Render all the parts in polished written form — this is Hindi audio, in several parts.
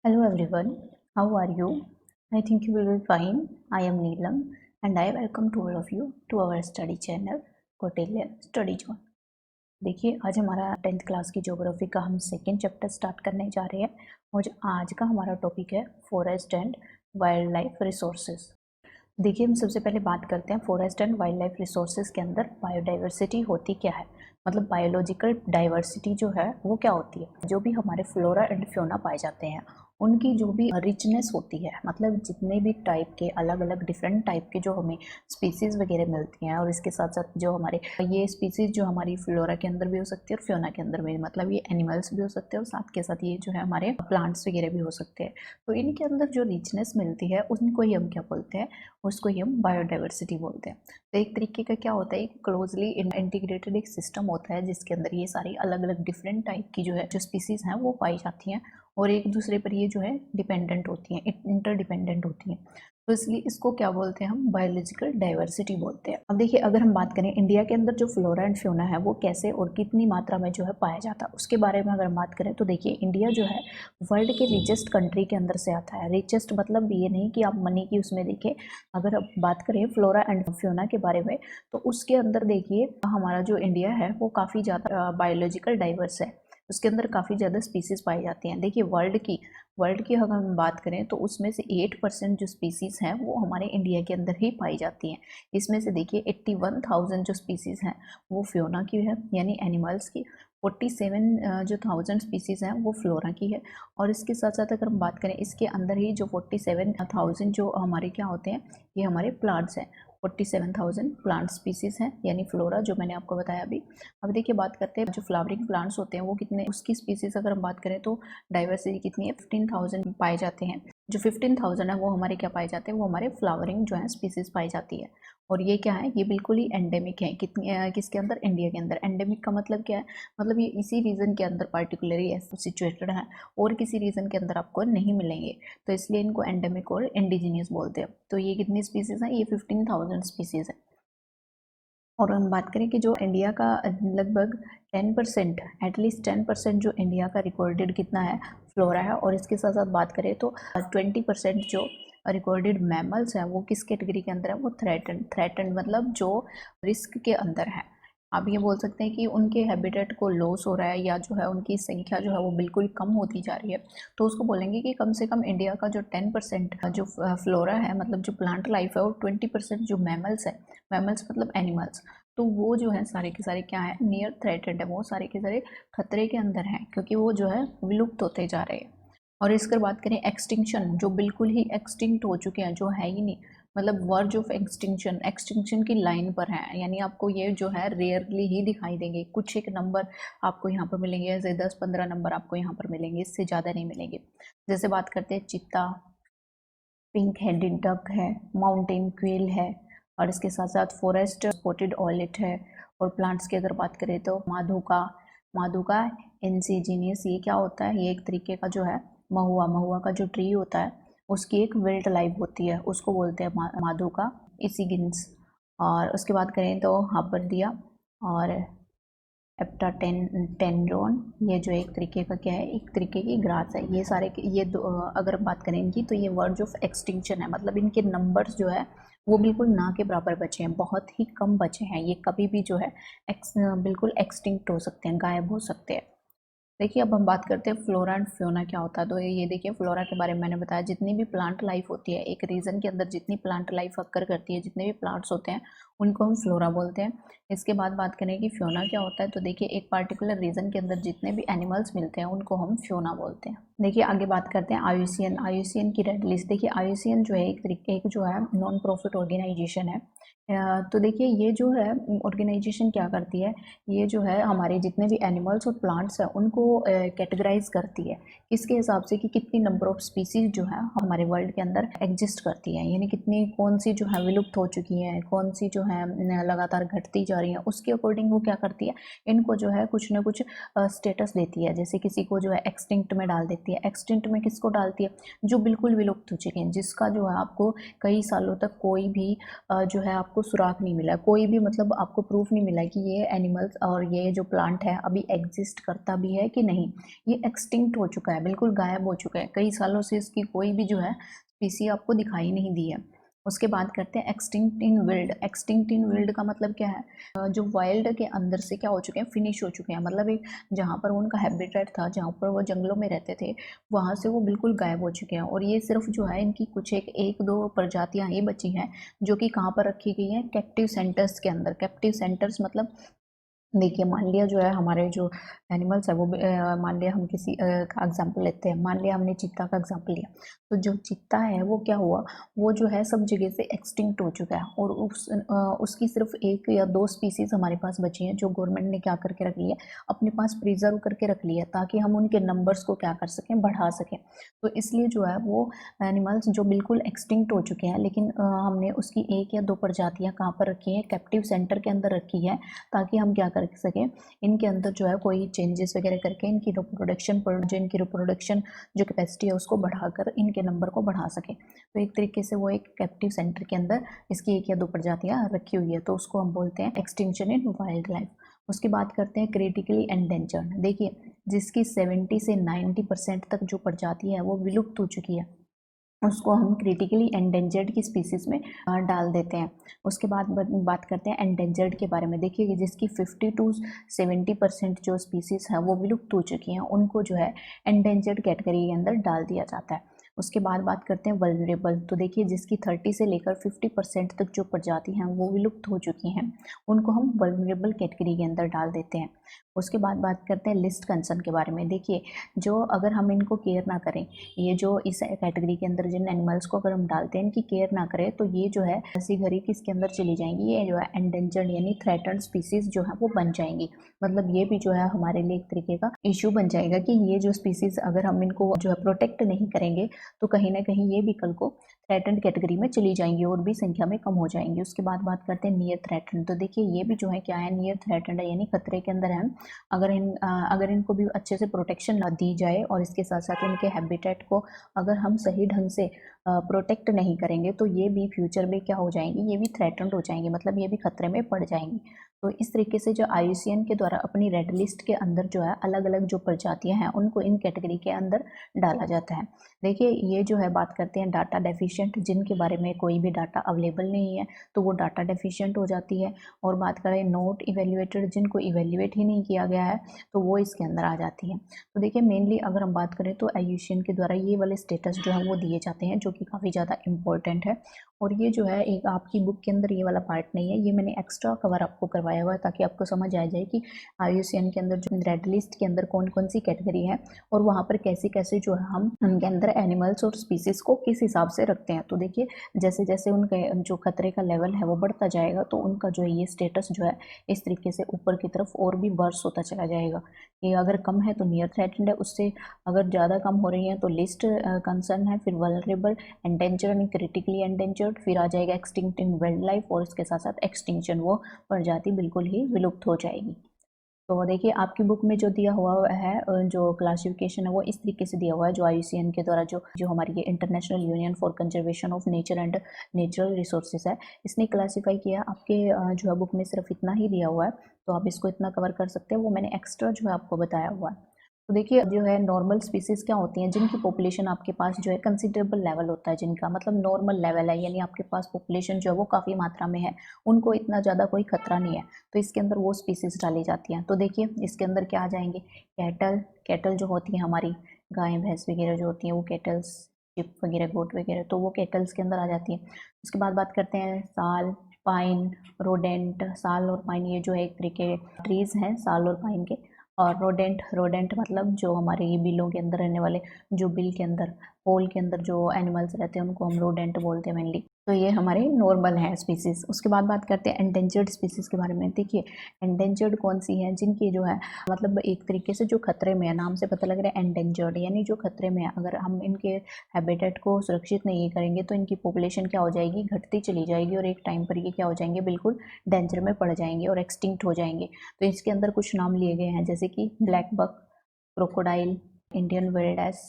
Hello everyone, how are you? I think you will be fine. I am Neelam and I welcome to all of you to our study channel Kautilya Study Zone. देखिए आज हमारा 10th क्लास की ज्योग्राफी का हम सेकेंड चैप्टर स्टार्ट करने जा रहे हैं और जो आज का हमारा टॉपिक है forest and wild life resources. देखिए हम सबसे पहले बात करते हैं forest and wild life resources के अंदर बायोडाइवर्सिटी होती क्या है, मतलब बायोलॉजिकल डाइवर्सिटी जो है वो क्या होती है। जो भी हमारे फ्लोरा एंड फ्योना पाए जाते हैं उनकी जो भी रिचनेस होती है, मतलब जितने भी टाइप के अलग अलग डिफरेंट टाइप के जो हमें स्पीसीज़ वगैरह मिलती हैं और इसके साथ साथ जो हमारे ये स्पीसीज़ जो हमारी फ्लोरा के अंदर भी हो सकती है और फ्योना के अंदर भी, मतलब ये एनिमल्स भी हो सकते हैं और साथ के साथ ये जो है हमारे प्लांट्स वगैरह भी हो सकते हैं। तो इनके अंदर जो रिचनेस मिलती है उनको ही हम क्या बोलते हैं, उसको ही हम बायोडाइवर्सिटी बोलते हैं। तो एक तरीके का क्या होता है, एक क्लोजली इंटीग्रेटेड एक सिस्टम होता है जिसके अंदर ये सारी अलग अलग डिफरेंट टाइप की जो है जो स्पीसीज़ हैं वो पाई जाती हैं और एक दूसरे पर ये जो है डिपेंडेंट होती हैं, इंटरडिपेंडेंट होती हैं। तो इसलिए इसको क्या बोलते हैं, हम बायोलॉजिकल डाइवर्सिटी बोलते हैं। अब देखिए अगर हम बात करें इंडिया के अंदर जो फ्लोरा एंड फ्योना है वो कैसे और कितनी मात्रा में जो है पाया जाता है उसके बारे में अगर हम बात करें तो देखिए इंडिया जो है वर्ल्ड के रिचेस्ट कंट्री के अंदर से आता है। रिचेस्ट मतलब ये नहीं कि आप मनी की उसमें देखिए, अगर अब बात करें फ्लोरा एंड फ्योना के बारे में तो उसके अंदर देखिए हमारा जो इंडिया है वो काफ़ी ज़्यादा बायोलॉजिकल डाइवर्स है। उसके अंदर काफ़ी ज़्यादा स्पीसीज़ पाई जाती हैं। देखिए वर्ल्ड की अगर हम बात करें तो उसमें से 8% जो स्पीसीज़ हैं वो हमारे इंडिया के अंदर ही पाई जाती हैं। इसमें से देखिए 81,000 जो स्पीसीज़ हैं वो फ्योना की है यानी एनिमल्स की, 47 जो 1000 स्पीसीज़ हैं वो फ्लोरा की है। और इसके साथ साथ अगर हम बात करें इसके अंदर ही जो 47,000 जो हमारे क्या होते हैं, ये हमारे प्लांट्स हैं। 47,000 प्लांट स्पीसीज़ हैं यानी फ्लोरा, जो मैंने आपको बताया अभी। अब देखिए बात करते हैं जो फ्लावरिंग प्लांट्स होते हैं वो कितने, उसकी स्पीसीज़ अगर हम बात करें तो डाइवर्सिटी कितनी है, 15,000 पाए जाते हैं। जो 15,000 है वो हमारे क्या पाए जाते हैं, वो हमारे फ्लावरिंग जो है स्पीसीज़ पाई जाती है। और ये क्या है, ये बिल्कुल ही एंडेमिक है। कितनी किसके अंदर, इंडिया के अंदर। एंडेमिक का मतलब क्या है, मतलब ये इसी रीजन के अंदर पार्टिकुलरली सिचुएटेड है और किसी रीजन के अंदर आपको नहीं मिलेंगे, तो इसलिए इनको एंडेमिक और इंडिजीनियस बोलते हैं। तो ये कितनी स्पीसीज़ हैं, ये 15,000 स्पीसीज़ है। और हम बात करें कि जो इंडिया का लगभग 10%, एटलीस्ट 10% जो इंडिया का रिकॉर्डेड कितना है, फ्लोरा है। और इसके साथ साथ बात करें तो 20% जो रिकॉर्डेड मैमल्स हैं वो किस कैटेगरी के अंदर है, वो थ्रेटन्ड मतलब जो रिस्क के अंदर है। आप ये बोल सकते हैं कि उनके हैबिटेट को लॉस हो रहा है या जो है उनकी संख्या जो है वो बिल्कुल कम होती जा रही है, तो उसको बोलेंगे कि कम से कम इंडिया का जो 10% जो फ्लोरा है, मतलब जो प्लांट लाइफ है, और 20% जो मैमल्स है, मैमल्स मतलब एनिमल्स, तो वो जो है सारे के सारे क्या है, नियर थ्रेटेड है। वो सारे के सारे खतरे के अंदर हैं क्योंकि वो जो है विलुप्त होते जा रहे हैं। और इसकर बात करें एक्सटिंक्शन, जो बिल्कुल ही एक्सटिंक्ट हो चुके हैं, जो है ही नहीं, मतलब वर्ज ऑफ एक्सटिंक्शन, एक्सटिंक्शन की लाइन पर है, यानी आपको ये जो है रेयरली ही दिखाई देंगे। कुछ एक नंबर आपको यहाँ पर मिलेंगे, ऐसे 10-15 नंबर आपको यहाँ पर मिलेंगे, इससे ज़्यादा नहीं मिलेंगे। जैसे बात करते हैं चित्ता, पिंक हेडेड डक है, माउंटेन क्वील है, और इसके साथ साथ फॉरेस्ट स्पॉटेड ऑयलेट है। और प्लांट्स की अगर बात करें तो माधुका इंसिजिनियस, ये क्या होता है, ये एक तरीके का जो है महुआ का जो ट्री होता है उसकी एक विल्ड लाइफ होती है, उसको बोलते हैं माधुका इसिगिन्स। और उसके बाद करें तो हाबरदिया और टेंड्रोन, ये जो एक तरीके का क्या है, एक तरीके की ग्रास है। ये सारे ये दो अगर हम बात करें इनकी, तो ये वर्ज ऑफ एक्सटिंक्शन है, मतलब इनके नंबर्स जो है वो बिल्कुल ना के बराबर बचे हैं, बहुत ही कम बचे हैं। ये कभी भी जो है बिल्कुल एक्सटिंक्ट हो सकते हैं, गायब हो सकते हैं। देखिए अब हम बात करते हैं फ्लोरा एंड फ्योना क्या होता है। तो ये देखिए फ्लोरा के बारे में मैंने बताया, जितनी भी प्लांट लाइफ होती है एक रीजन के अंदर, जितनी प्लांट लाइफ अक्कर करती है, जितने भी प्लांट्स होते हैं उनको हम फ्लोरा बोलते हैं। इसके बाद बात करें कि फ्योना क्या होता है, तो देखिए एक पार्टिकुलर रीजन के अंदर जितने भी एनिमल्स मिलते हैं उनको हम फ्योना बोलते हैं। देखिए आगे बात करते हैं आईयूसीएन की रेड लिस्ट। देखिए आईयूसीएन जो है एक तरीके एक जो है नॉन प्रॉफिट ऑर्गेनाइजेशन है। तो देखिए ये जो है ऑर्गेनाइजेशन क्या करती है, ये जो है हमारे जितने भी एनिमल्स और प्लांट्स हैं उनको कैटेगराइज करती है, किसके हिसाब से कि कितनी नंबर ऑफ स्पीसीज जो है हमारे वर्ल्ड के अंदर एग्जिस्ट करती हैं, यानी कितनी कौन सी जो है विलुप्त हो चुकी हैं, कौन सी जो है लगातार घटती जा रही हैं, उसके अकॉर्डिंग वो क्या करती है, इनको जो है कुछ ना कुछ स्टेटस देती है। जैसे किसी को जो है एक्सटिंक्ट में डाल देती है। एक्सटिंक्ट में किसको डालती है, जो बिल्कुल विलुप्त हो चुके हैं, जिसका जो है आपको कई सालों तक कोई भी जो है आपको सुराग नहीं मिला, कोई भी मतलब आपको प्रूफ नहीं मिला कि ये एनिमल्स और ये जो प्लांट है अभी एग्जिस्ट करता भी है कि नहीं। ये एक्सटिंक्ट हो चुका है, बिल्कुल गायब हो चुका है, कई सालों से इसकी कोई भी जो है स्पीसी आपको दिखाई नहीं दी है। उसके बाद करते हैं extinct in wild. Extinct in wild का मतलब क्या है, जो वाइल्ड के अंदर से क्या हो चुके हैं, फिनिश हो चुके हैं। मतलब एक जहाँ पर उनका हैबिटेट था, जहाँ पर वो जंगलों में रहते थे, वहाँ से वो बिल्कुल गायब हो चुके हैं। और ये सिर्फ जो है इनकी कुछ एक दो प्रजातियाँ ही बची हैं, जो कि कहाँ पर रखी गई हैं, कैप्टिव सेंटर्स के अंदर। कैप्टिव सेंटर्स मतलब देखिए, मान लिया जो है हमारे जो एनिमल्स है वो मान लिया हम किसी का एग्जांपल लेते हैं, मान लिया हमने चीता का एग्जांपल लिया, तो जो चीता है वो क्या हुआ, वो जो है सब जगह से एक्सटिंक्ट हो चुका है। और उसकी सिर्फ एक या दो स्पीसीज हमारे पास बची हैं, जो गवर्नमेंट ने क्या करके रख लिया, अपने पास प्रिजर्व करके रख लिया, ताकि हम उनके नंबर्स को क्या कर सकें, बढ़ा सकें। तो इसलिए जो है वो एनिमल्स जो बिल्कुल एक्सटिंक्ट हो चुके हैं, लेकिन हमने उसकी एक या दो प्रजातियाँ कहाँ पर रखी हैं, कैप्टिव सेंटर के अंदर रखी है, ताकि हम क्या कर सकें, इनके अंदर जो है कोई चेंजेस वगैरह करके इनकी रिप्रोडक्शन जो कैपेसिटी है उसको बढ़ाकर इनके नंबर को बढ़ा सके। तो एक तरीके से वो एक कैप्टिव सेंटर के अंदर इसकी एक या दो प्रजातियां रखी हुई है, तो उसको हम बोलते हैं एक्सटिंक्शन इन वाइल्ड लाइफ। उसकी बात करते हैं क्रिटिकली एंडेंजर्ड। देखिए, जिसकी 70 से 90% तक जो प्रजाति है वो विलुप्त हो चुकी है, उसको हम क्रिटिकली एंडेंजर्ड की स्पीसीज में डाल देते हैं। उसके बाद बात करते हैं एंडेंजर्ड के बारे में। देखिए कि जिसकी 50 to 70% जो स्पीसीज हैं वो विलुप्त हो चुकी हैं, उनको जो है एंडेंजर्ड कैटेगरी के अंदर डाल दिया जाता है। उसके बाद बात करते हैं वल्नरेबल। तो देखिए, जिसकी 30 से लेकर 50% तक जो प्रजाति हैं वो विलुप्त हो चुकी हैं, उनको हम वल्नरेबल कैटेगरी के अंदर डाल देते हैं। उसके बाद बात करते हैं लिस्ट कंसर्न के बारे में। देखिए, जो अगर हम इनको केयर ना करें, ये जो इस कैटेगरी के अंदर जिन एनिमल्स को अगर हम डालते हैं, इनकी केयर ना करें, तो ये जो है ऐसी घड़ी किसके अंदर चली जाएंगी, ये जो है एंडेंजर्ड यानी थ्रेटन्ड स्पीसीज जो है वो बन जाएंगी। मतलब ये भी जो है हमारे लिए एक तरीके का इशू बन जाएगा कि ये जो स्पीसीज अगर हम इनको जो है प्रोटेक्ट नहीं करेंगे, तो कहीं ना कहीं ये भी कल को थ्रेटन्ड कैटेगरी में चली जाएंगी और भी संख्या में कम हो जाएंगी। उसके बाद बात करते हैं नियर थ्रेटन्ड। तो देखिए, ये भी जो है क्या है, नियर थ्रेटन्ड है, यानी खतरे के अंदर है। अगर इनको भी अच्छे से प्रोटेक्शन ना दी जाए, और इसके साथ साथ इनके हैबिटेट को अगर हम सही ढंग से प्रोटेक्ट नहीं करेंगे, तो ये भी फ्यूचर में क्या हो जाएंगी, ये भी थ्रेटन्ड हो जाएंगी, मतलब ये भी खतरे में पड़ जाएंगी। तो इस तरीके से जो IUCN के द्वारा अपनी रेड लिस्ट के अंदर जो है अलग अलग जो प्रजातियां हैं उनको इन कैटेगरी के अंदर डाला जाता है। देखिए, ये जो है बात करते हैं डाटा डेफिशिएंट, जिनके बारे में कोई भी डाटा अवेलेबल नहीं है, तो वो डाटा डेफिशिएंट हो जाती है। और बात करें नॉट इवेल्युएटेड, जिनको इवेल्युएट ही नहीं किया गया है, तो वो इसके अंदर आ जाती है। तो देखिए, मेनली अगर हम बात करें तो IUCN के द्वारा ये वाले स्टेटस जो है वो दिए जाते हैं, जो कि काफ़ी ज़्यादा इंपॉर्टेंट है। और ये जो है एक आपकी बुक के अंदर ये वाला पार्ट नहीं है, ये मैंने एक्स्ट्रा कवर आपको करवाया हुआ है, ताकि आपको समझ आ जाए कि IUCN के अंदर जो रेड लिस्ट के अंदर कौन कौन सी कैटेगरी है, और वहाँ पर कैसे कैसे जो है हम उनके अंदर एनिमल्स और स्पीसीज को किस हिसाब से रखते हैं। तो देखिए, जैसे जैसे उनके जो खतरे का लेवल है वो बढ़ता जाएगा, तो उनका जो है ये स्टेटस जो है इस तरीके से ऊपर की तरफ और भी वर्स होता चला जाएगा। ये अगर कम है तो नियर थ्रेटन्ड है, उससे अगर ज़्यादा कम हो रही है तो लिस्ट कंसर्न है, फिर vulnerable, endangered and critically endangered, फिर आ जाएगा एक्सटिंक्ट इन वाइल्ड लाइफ, और इसके साथ साथ एक्सटिंक्शन, वो प्रजाति बिल्कुल ही विलुप्त हो जाएगी। तो देखिए, आपकी बुक में जो दिया हुआ है जो क्लासिफिकेशन है वो इस तरीके से दिया हुआ है, जो IUCN के द्वारा जो जो हमारी ये international union for conservation of nature and natural resources है, इसने क्लासीफाई किया। आपके जो है बुक में सिर्फ इतना ही दिया हुआ है, तो आप इसको इतना कवर कर सकते हैं, वो मैंने एक्स्ट्रा जो है आपको बताया हुआ है। तो देखिए, जो है नॉर्मल स्पीसीज क्या होती हैं, जिनकी पॉपुलेशन आपके पास जो है कंसिडरेबल लेवल होता है, जिनका मतलब नॉर्मल लेवल है, यानी आपके पास पॉपुलेशन जो है वो काफ़ी मात्रा में है, उनको इतना ज़्यादा कोई खतरा नहीं है, तो इसके अंदर वो स्पीसीज डाली जाती हैं। तो देखिए, इसके अंदर क्या आ जाएंगे, कैटल जो होती हैं हमारी, गाय भैंस वगैरह जो होती हैं वो कैटल्स, शिप वगैरह, गोट वगैरह, तो वो कैटल्स के अंदर आ जाती हैं। उसके बाद बात करते हैं साल, पाइन, रोडेंट। साल और पाइन ये जो है एक तरीके ट्रीज हैं, साल और पाइन के। और रोडेंट मतलब जो हमारे ये बिलों के अंदर रहने वाले, जो बिल के अंदर, होल के अंदर जो एनिमल्स रहते हैं, उनको हम रोडेंट बोलते हैं मेनली। तो ये हमारे नॉर्मल हैं स्पीसीज। उसके बाद बात करते हैं एंडेंजर्ड स्पीसीज के बारे में। देखिए एंडेंजर्ड कौन सी हैं, जिनकी जो है मतलब एक तरीके से जो खतरे में है, नाम से पता लग रहा है एंडेंजर्ड यानी जो खतरे में है। अगर हम इनके हैबिटेट को सुरक्षित नहीं करेंगे तो इनकी पॉपुलेशन क्या हो जाएगी, घटती चली जाएगी और एक टाइम पर ये क्या हो जाएंगे, बिल्कुल डेंजर में पड़ जाएंगे और एक्सटिंक्ट हो जाएंगे। तो इसके अंदर कुछ नाम लिए गए हैं जैसे कि black buck, crocodile, Indian wild ass,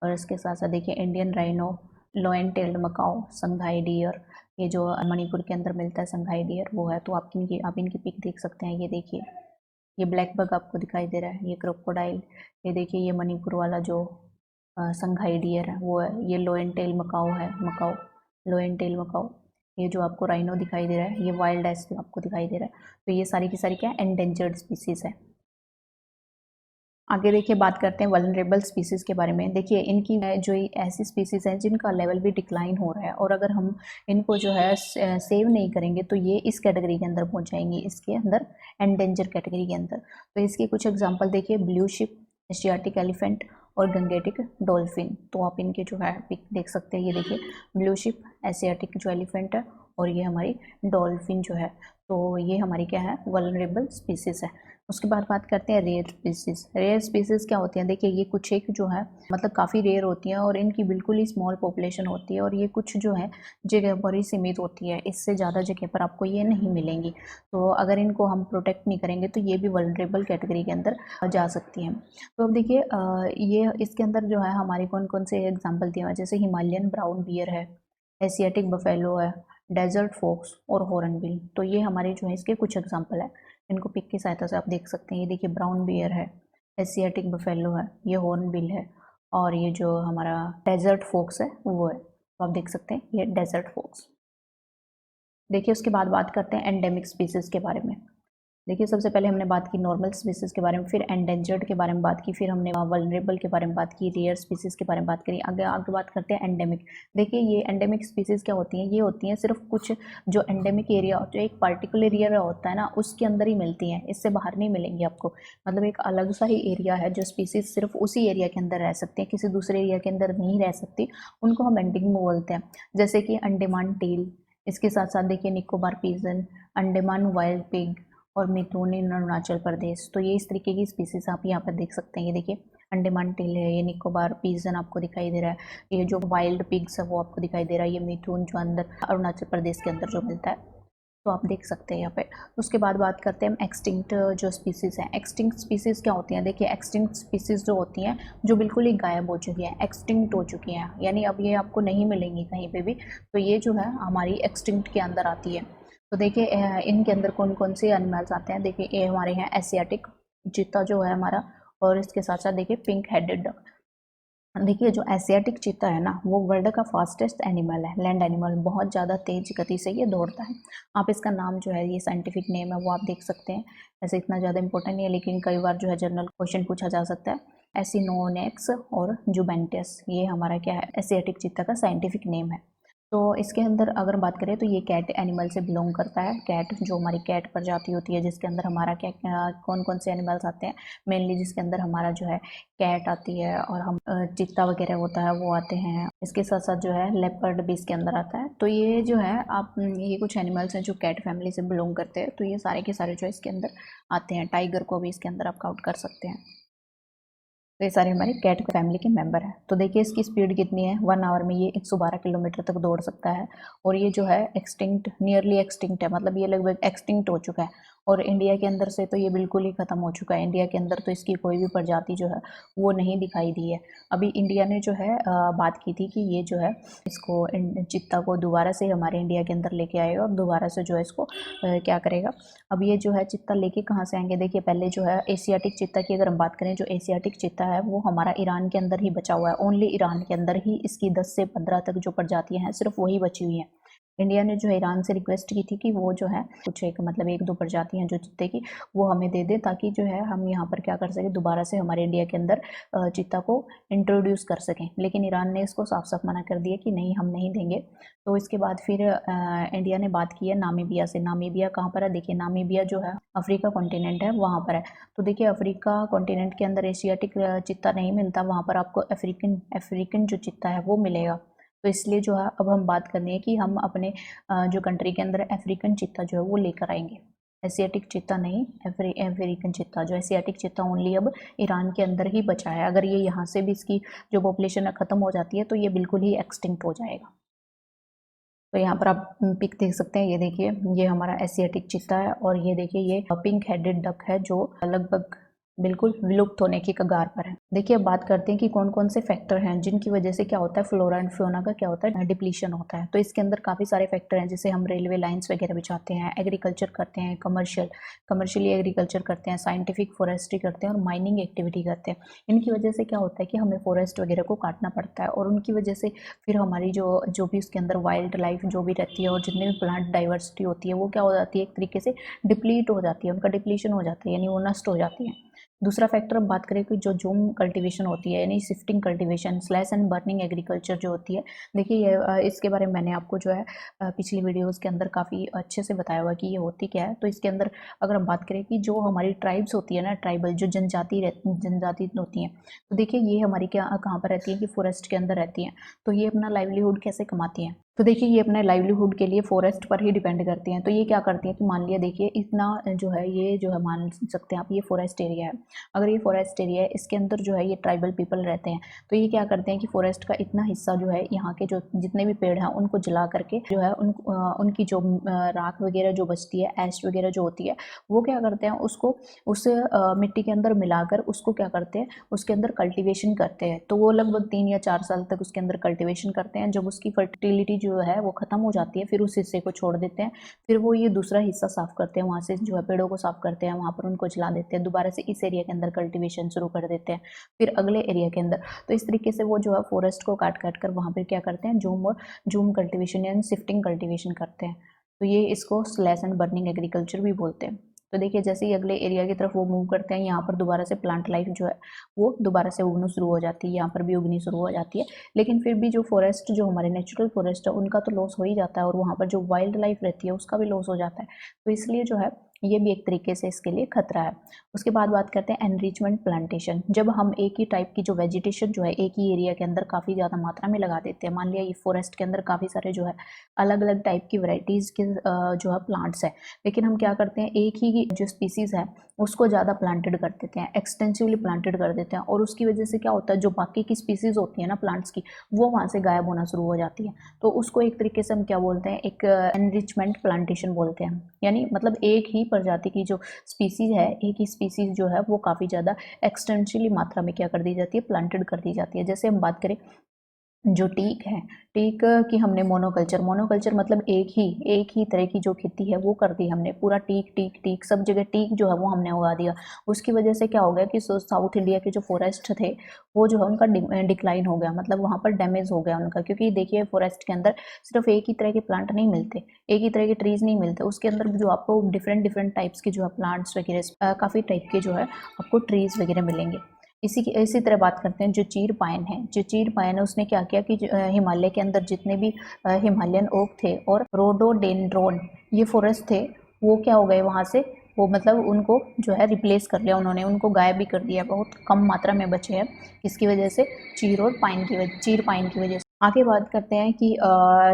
और इसके साथ साथ देखिए Indian rhino, lion tailed macaque, sangai deer, ये जो मणिपुर के अंदर मिलता है संघाई डियर वो है। तो आप इनकी पिक देख सकते हैं। ये देखिए ये ब्लैक बग आपको दिखाई दे रहा है, ये क्रोकोडाइल, ये देखिए ये मणिपुर वाला जो संघाई डियर है वो है, ये लॉयन टेल मकाओ है, मकाओ, लॉयन टेल मकाओ। ये जो आपको राइनो दिखाई दे रहा है, ये वाइल्ड एस आपको दिखाई दे रहा है। तो ये सारी की सारी क्या है, एंडेंजर्ड स्पीसीज है। आगे देखिए बात करते हैं वल्नरेबल स्पीसीज़ के बारे में। देखिए इनकी जो ऐसी स्पीसीज़ हैं जिनका लेवल भी डिक्लाइन हो रहा है और अगर हम इनको जो है सेव नहीं करेंगे तो ये इस कैटेगरी के अंदर पहुंच जाएंगी, इसके अंदर एंडेंजर कैटेगरी के अंदर। तो इसके कुछ एग्जांपल देखिए, ब्लू शिप, एशियाटिक एलिफेंट और गंगेटिक डॉल्फिन। तो आप इनके जो है पिक देख सकते हैं। ये देखिए ब्लू शिप, एशियाटिक जो एलिफेंट है और ये हमारी डॉल्फिन जो है। तो ये हमारी क्या है, वल्नरेबल स्पीसीज़ है। उसके बाद बात करते हैं रेयर स्पीसीज। रेयर स्पीसीज क्या होती हैं, देखिए ये कुछ एक जो है मतलब काफ़ी रेयर होती हैं और इनकी बिल्कुल ही स्मॉल पॉपुलेशन होती है और ये कुछ जो है जगह पर ही सीमित होती है, इससे ज़्यादा जगह पर आपको ये नहीं मिलेंगी। तो अगर इनको हम प्रोटेक्ट नहीं करेंगे तो ये भी वल्नरेबल कैटेगरी के अंदर जा सकती हैं। तो अब देखिए ये इसके अंदर जो है हमारे कौन कौन से एग्जाम्पल दिए हुए हैं, जैसे हिमालयन ब्राउन बियर है, एशियाटिक बफेलो है, डेजर्ट फोक्स और हॉर्नबिल। तो ये हमारे जो है इसके कुछ एग्जाम्पल है। इनको पिक की सहायता से आप देख सकते हैं। ये देखिए ब्राउन बियर है, एशियाटिक बफेलो है, ये हॉर्नबिल है और ये जो हमारा डेजर्ट फोक्स है वो है। तो आप देख सकते हैं ये डेजर्ट फोक्स। देखिए उसके बाद बात करते हैं एंडेमिक स्पीसीज के बारे में। देखिए सबसे पहले हमने बात की नॉर्मल स्पीसीज के बारे में, फिर एंडेंजर्ड के बारे में बात की, फिर हमने वल्नरेबल के बारे में बात की, रेयर स्पीसीज के बारे में बात करी। आगे आगे बात करते हैं एंडेमिक। देखिए ये एंडेमिक स्पीसीज क्या होती हैं, ये होती हैं सिर्फ कुछ जो एंडेमिक एरिया जो एक पर्टिकुलर एरिया होता है ना उसके अंदर ही मिलती हैं, इससे बाहर नहीं मिलेंगी आपको। मतलब एक अलग सा ही एरिया है जो स्पीसीज सिर्फ उसी एरिया के अंदर रह सकते हैं, किसी दूसरे एरिया के अंदर नहीं रह सकती, उनको हम एंडेमिक बोलते हैं। जैसे कि अंडमान टेल, इसके साथ साथ देखिए Nicobar pigeon, Andaman wild pig और मिथुन इन अरुणाचल प्रदेश। तो ये इस तरीके की स्पीसीज आप यहाँ पर देख सकते हैं। ये देखिए अंडमान टेल है, ये निकोबार पिजन आपको दिखाई दे रहा है, ये जो वाइल्ड पिग्स है वो आपको दिखाई दे रहा है, ये मिथुन जो अंदर अरुणाचल प्रदेश के अंदर जो मिलता है। तो आप देख सकते हैं यहाँ पे। उसके बाद बात करते हैं हम एक्सटिंक्ट जो स्पीसीज़ हैं। एक्सटिंक्ट स्पीसीज़ क्या होती हैं, देखिए एक्सटिंक्ट स्पीसीज़ जो होती हैं जो बिल्कुल ही गायब हो चुकी हैं, एक्सटिंक्ट हो चुकी हैं, यानी अब ये आपको नहीं मिलेंगी कहीं पे भी। तो ये जो है हमारी एक्सटिंक्ट के अंदर आती है। तो देखिए इनके अंदर कौन कौन से एनिमल्स आते हैं। देखिए ये हमारे हैं एशियाटिक चीता जो है हमारा, और इसके साथ साथ देखिए पिंक हेडेड डक। देखिए जो एशियाटिक चीता है ना वो वर्ल्ड का फास्टेस्ट एनिमल है, लैंड एनिमल, बहुत ज़्यादा तेज गति से ये दौड़ता है। आप इसका नाम जो है, ये साइंटिफिक नेम है वो आप देख सकते हैं। ऐसे इतना ज़्यादा इंपॉर्टेंट नहीं है लेकिन कई बार जो है जनरल क्वेश्चन पूछा जा सकता है। एसिनोनेक्स और जुबेंटस, ये हमारा क्या है, एशियाटिक चीता का साइंटिफिक नेम है। तो इसके अंदर अगर बात करें तो ये कैट एनिमल से बिलोंग करता है। कैट जो हमारी कैट प्रजाति होती है जिसके अंदर हमारा क्या कौन कौन से एनिमल्स आते हैं, मेनली जिसके अंदर हमारा जो है कैट आती है और हम चीता वगैरह होता है वो आते हैं। इसके साथ साथ जो है लेपर्ड भी इसके अंदर आता है। तो ये जो है आप ये कुछ एनिमल्स हैं जो कैट फैमिली से बिलोंग करते हैं। तो ये सारे के सारे जो है इसके अंदर आते हैं। टाइगर को भी इसके अंदर आप काउंट कर सकते हैं। तो ये सारे हमारे कैट फैमिली के मेंबर हैं। तो देखिए इसकी स्पीड कितनी है, 1 आवर में ये 112 किलोमीटर तक दौड़ सकता है। और ये जो है एक्सटिंक्ट, नियरली एक्सटिंक्ट है, मतलब ये लगभग एक्सटिंक्ट हो चुका है। और इंडिया के अंदर से तो ये बिल्कुल ही ख़त्म हो चुका है। इंडिया के अंदर तो इसकी कोई भी प्रजाति जो है वो नहीं दिखाई दी है। अभी इंडिया ने जो है बात की थी कि ये जो है इसको चित्ता को दोबारा से हमारे इंडिया के अंदर लेके आएगा और दोबारा से जो है इसको क्या करेगा। अब ये जो है चित्ता लेके कहाँ से आएंगे, देखिए पहले जो है एशियाटिक चित्ता की अगर हम बात करें, जो एशियाटिक चित्ता है वो हमारा ईरान के अंदर ही बचा हुआ है। ओनली ईरान के अंदर ही इसकी 10 से 15 तक जो प्रजातियां हैं सिर्फ वही बची हुई हैं। इंडिया ने जो है ईरान से रिक्वेस्ट की थी कि वो जो है कुछ एक मतलब 1-2 प्रजाति हैं जो चित्ते की वो हमें दे दे, ताकि जो है हम यहाँ पर क्या कर सकें, दोबारा से हमारे इंडिया के अंदर चित्ता को इंट्रोड्यूस कर सकें। लेकिन ईरान ने इसको साफ साफ मना कर दिया कि नहीं हम नहीं देंगे। तो इसके बाद फिर इंडिया ने बात की है नामीबिया से। नामीबिया कहाँ पर है, देखिए नामीबिया जो है अफ्रीका कॉन्टिनेंट है वहाँ पर है। तो देखिए अफ्रीका कॉन्टिनेंट के अंदर एशियाटिक चित्ता नहीं मिलता, वहाँ पर आपको अफ्रीकन जो चित्ता है वो मिलेगा। तो इसलिए जो है अब हम बात करनी है कि हम अपने जो कंट्री के अंदर अफ्रीकन चीता जो है वो लेकर आएंगे। एशियाटिक चीता नहीं, अफ्रीकन चीता, जो एशियाटिक चीता ओनली अब ईरान के अंदर ही बचा है। अगर ये यहाँ से भी इसकी जो पॉपुलेशन खत्म हो जाती है तो ये बिल्कुल ही एक्सटिंक्ट हो जाएगा। तो यहाँ पर आप पिक देख सकते हैं, ये देखिए ये हमारा एशियाटिक चीता है और ये देखिए ये पिंक हेडेड डक है जो लगभग बिल्कुल विलुप्त होने की कगार पर है। देखिए अब बात करते हैं कि कौन कौन से फैक्टर हैं जिनकी वजह से क्या होता है, फ्लोरा एंड फ्योना का क्या होता है, डिप्लीशन होता है। तो इसके अंदर काफ़ी सारे फैक्टर हैं, जैसे हम रेलवे लाइन्स वगैरह बिछाते हैं, एग्रीकल्चर करते हैं, कमर्शियली एग्रीकल्चर करते हैं, साइंटिफिक फॉरेस्ट्री करते हैं और माइनिंग एक्टिविटी करते हैं। इनकी वजह से क्या होता है कि हमें फॉरेस्ट वगैरह को काटना पड़ता है और उनकी वजह से फिर हमारी जो भी उसके अंदर वाइल्ड लाइफ जो भी रहती है और जितने भी प्लांट डाइवर्सिटी होती है वो क्या हो जाती है, एक तरीके से डिप्लीट हो जाती है, उनका डिप्लीशन हो जाता है, यानी वो नष्ट हो जाती है। दूसरा फैक्टर हम बात करें कि जो जूम कल्टीवेशन होती है, यानी shifting cultivation, slash and burning agriculture जो होती है, देखिए ये इसके बारे में मैंने आपको जो है पिछली वीडियोस के अंदर काफ़ी अच्छे से बताया हुआ कि ये होती क्या है। तो इसके अंदर अगर हम बात करें कि जो हमारी ट्राइब्स होती है ना, ट्राइबल जो जनजाति होती हैं, तो देखिए ये हमारी क्या कहाँ पर रहती है कि फॉरेस्ट के अंदर रहती हैं। तो ये अपना लाइवलीहुड कैसे कमाती हैं, तो देखिए ये अपने लाइवलीहुड के लिए फॉरेस्ट पर ही डिपेंड करती हैं। तो ये क्या करती हैं कि मान लिया देखिए इतना जो है ये जो है मान सकते हैं आप, ये फॉरेस्ट एरिया है। अगर ये फॉरेस्ट एरिया है, इसके अंदर जो है ये ट्राइबल पीपल रहते हैं, तो ये क्या करते हैं कि फॉरेस्ट का इतना हिस्सा जो है यहाँ के जो जितने भी पेड़ हैं उनको जला करके जो है उनकी जो राख वगैरह जो बचती है, ऐश वगैरह जो होती है, वो क्या करते हैं उसको उस मिट्टी के अंदर मिलाकर उसको क्या करते हैं, उसके अंदर कल्टीवेशन करते हैं। तो वो लगभग 3 या 4 साल तक उसके अंदर कल्टीवेशन करते हैं। जब उसकी फर्टिलिटी जो है वो ख़त्म हो जाती है, फिर उस हिस्से को छोड़ देते हैं, फिर वो ये दूसरा हिस्सा साफ़ करते हैं, वहाँ से जो है पेड़ों को साफ़ करते हैं, वहाँ पर उनको जला देते हैं, दोबारा से इस एरिया के अंदर कल्टीवेशन शुरू कर देते हैं, फिर अगले एरिया के अंदर। तो इस तरीके से वो जो है फॉरेस्ट को काट काट कर वहाँ पर क्या करते हैं, जूम कल्टीवेशन यानी शिफ्टिंग कल्टीवेशन करते हैं। तो ये इसको स्लैश एंड बर्निंग एग्रीकल्चर भी बोलते हैं। तो देखिए जैसे ही अगले एरिया की तरफ वो मूव करते हैं, यहाँ पर दोबारा से प्लांट लाइफ जो है वो दोबारा से उगना शुरू हो जाती है, यहाँ पर भी उगनी शुरू हो जाती है। लेकिन फिर भी जो फॉरेस्ट जो हमारे नेचुरल फॉरेस्ट है उनका तो लॉस हो ही जाता है और वहाँ पर जो वाइल्ड लाइफ रहती है उसका भी लॉस हो जाता है। तो इसलिए जो है ये भी एक तरीके से इसके लिए खतरा है। उसके बाद बात करते हैं एनरिचमेंट प्लांटेशन। जब हम एक ही टाइप की जो वेजिटेशन जो है एक ही एरिया के अंदर काफ़ी ज़्यादा मात्रा में लगा देते हैं, मान लिया ये फॉरेस्ट के अंदर काफ़ी सारे जो है अलग अलग टाइप की वैरायटीज़ के जो है प्लांट्स है, लेकिन हम क्या करते हैं एक ही जो स्पीसीज़ है उसको ज़्यादा प्लांटेड कर देते हैं, एक्सटेंसिवली प्लांटेड कर देते हैं, और उसकी वजह से क्या होता है जो बाकी की स्पीसीज़ होती है ना प्लांट्स की, वो वहाँ से गायब होना शुरू हो जाती है। तो उसको एक तरीके से हम क्या बोलते हैं, एक एनरिचमेंट प्लांटेशन बोलते हैं। यानी मतलब एक ही प्रजाति की जो स्पीसीज़ है, एक ही स्पीसीज़ जो है वो काफ़ी ज़्यादा एक्सटेंसिवली मात्रा में क्या कर दी जाती है, प्लांटेड कर दी जाती है। जैसे हम बात करें जो टीक है, टीक की हमने मोनोकल्चर मतलब एक ही तरह की जो खेती है वो कर दी हमने, पूरा टीक टीक टीक सब जगह टीक जो है वो हमने उगा दिया। उसकी वजह से क्या हो गया कि साउथ इंडिया के जो फॉरेस्ट थे वो जो है उनका डिक्लाइन हो गया, मतलब वहाँ पर डैमेज हो गया उनका, क्योंकि देखिए फॉरेस्ट के अंदर सिर्फ एक ही तरह के प्लांट नहीं मिलते, एक ही तरह के ट्रीज नहीं मिलते, उसके अंदर जो आपको डिफरेंट डिफरेंट टाइप्स के जो है प्लांट्स वगैरह काफ़ी टाइप के जो है आपको ट्रीज वगैरह मिलेंगे। इसी तरह बात करते हैं जो चीर पाइन है उसने क्या किया कि हिमालय के अंदर जितने भी हिमालयन ओक थे और रोडोडेंड्रोन ये फॉरेस्ट थे, वो क्या हो गए वहाँ से, वो मतलब उनको जो है रिप्लेस कर लिया उन्होंने, उनको गायब भी कर दिया, बहुत कम मात्रा में बचे हैं। किसकी वजह से, चीर पाइन की वजह से। आगे बात करते हैं कि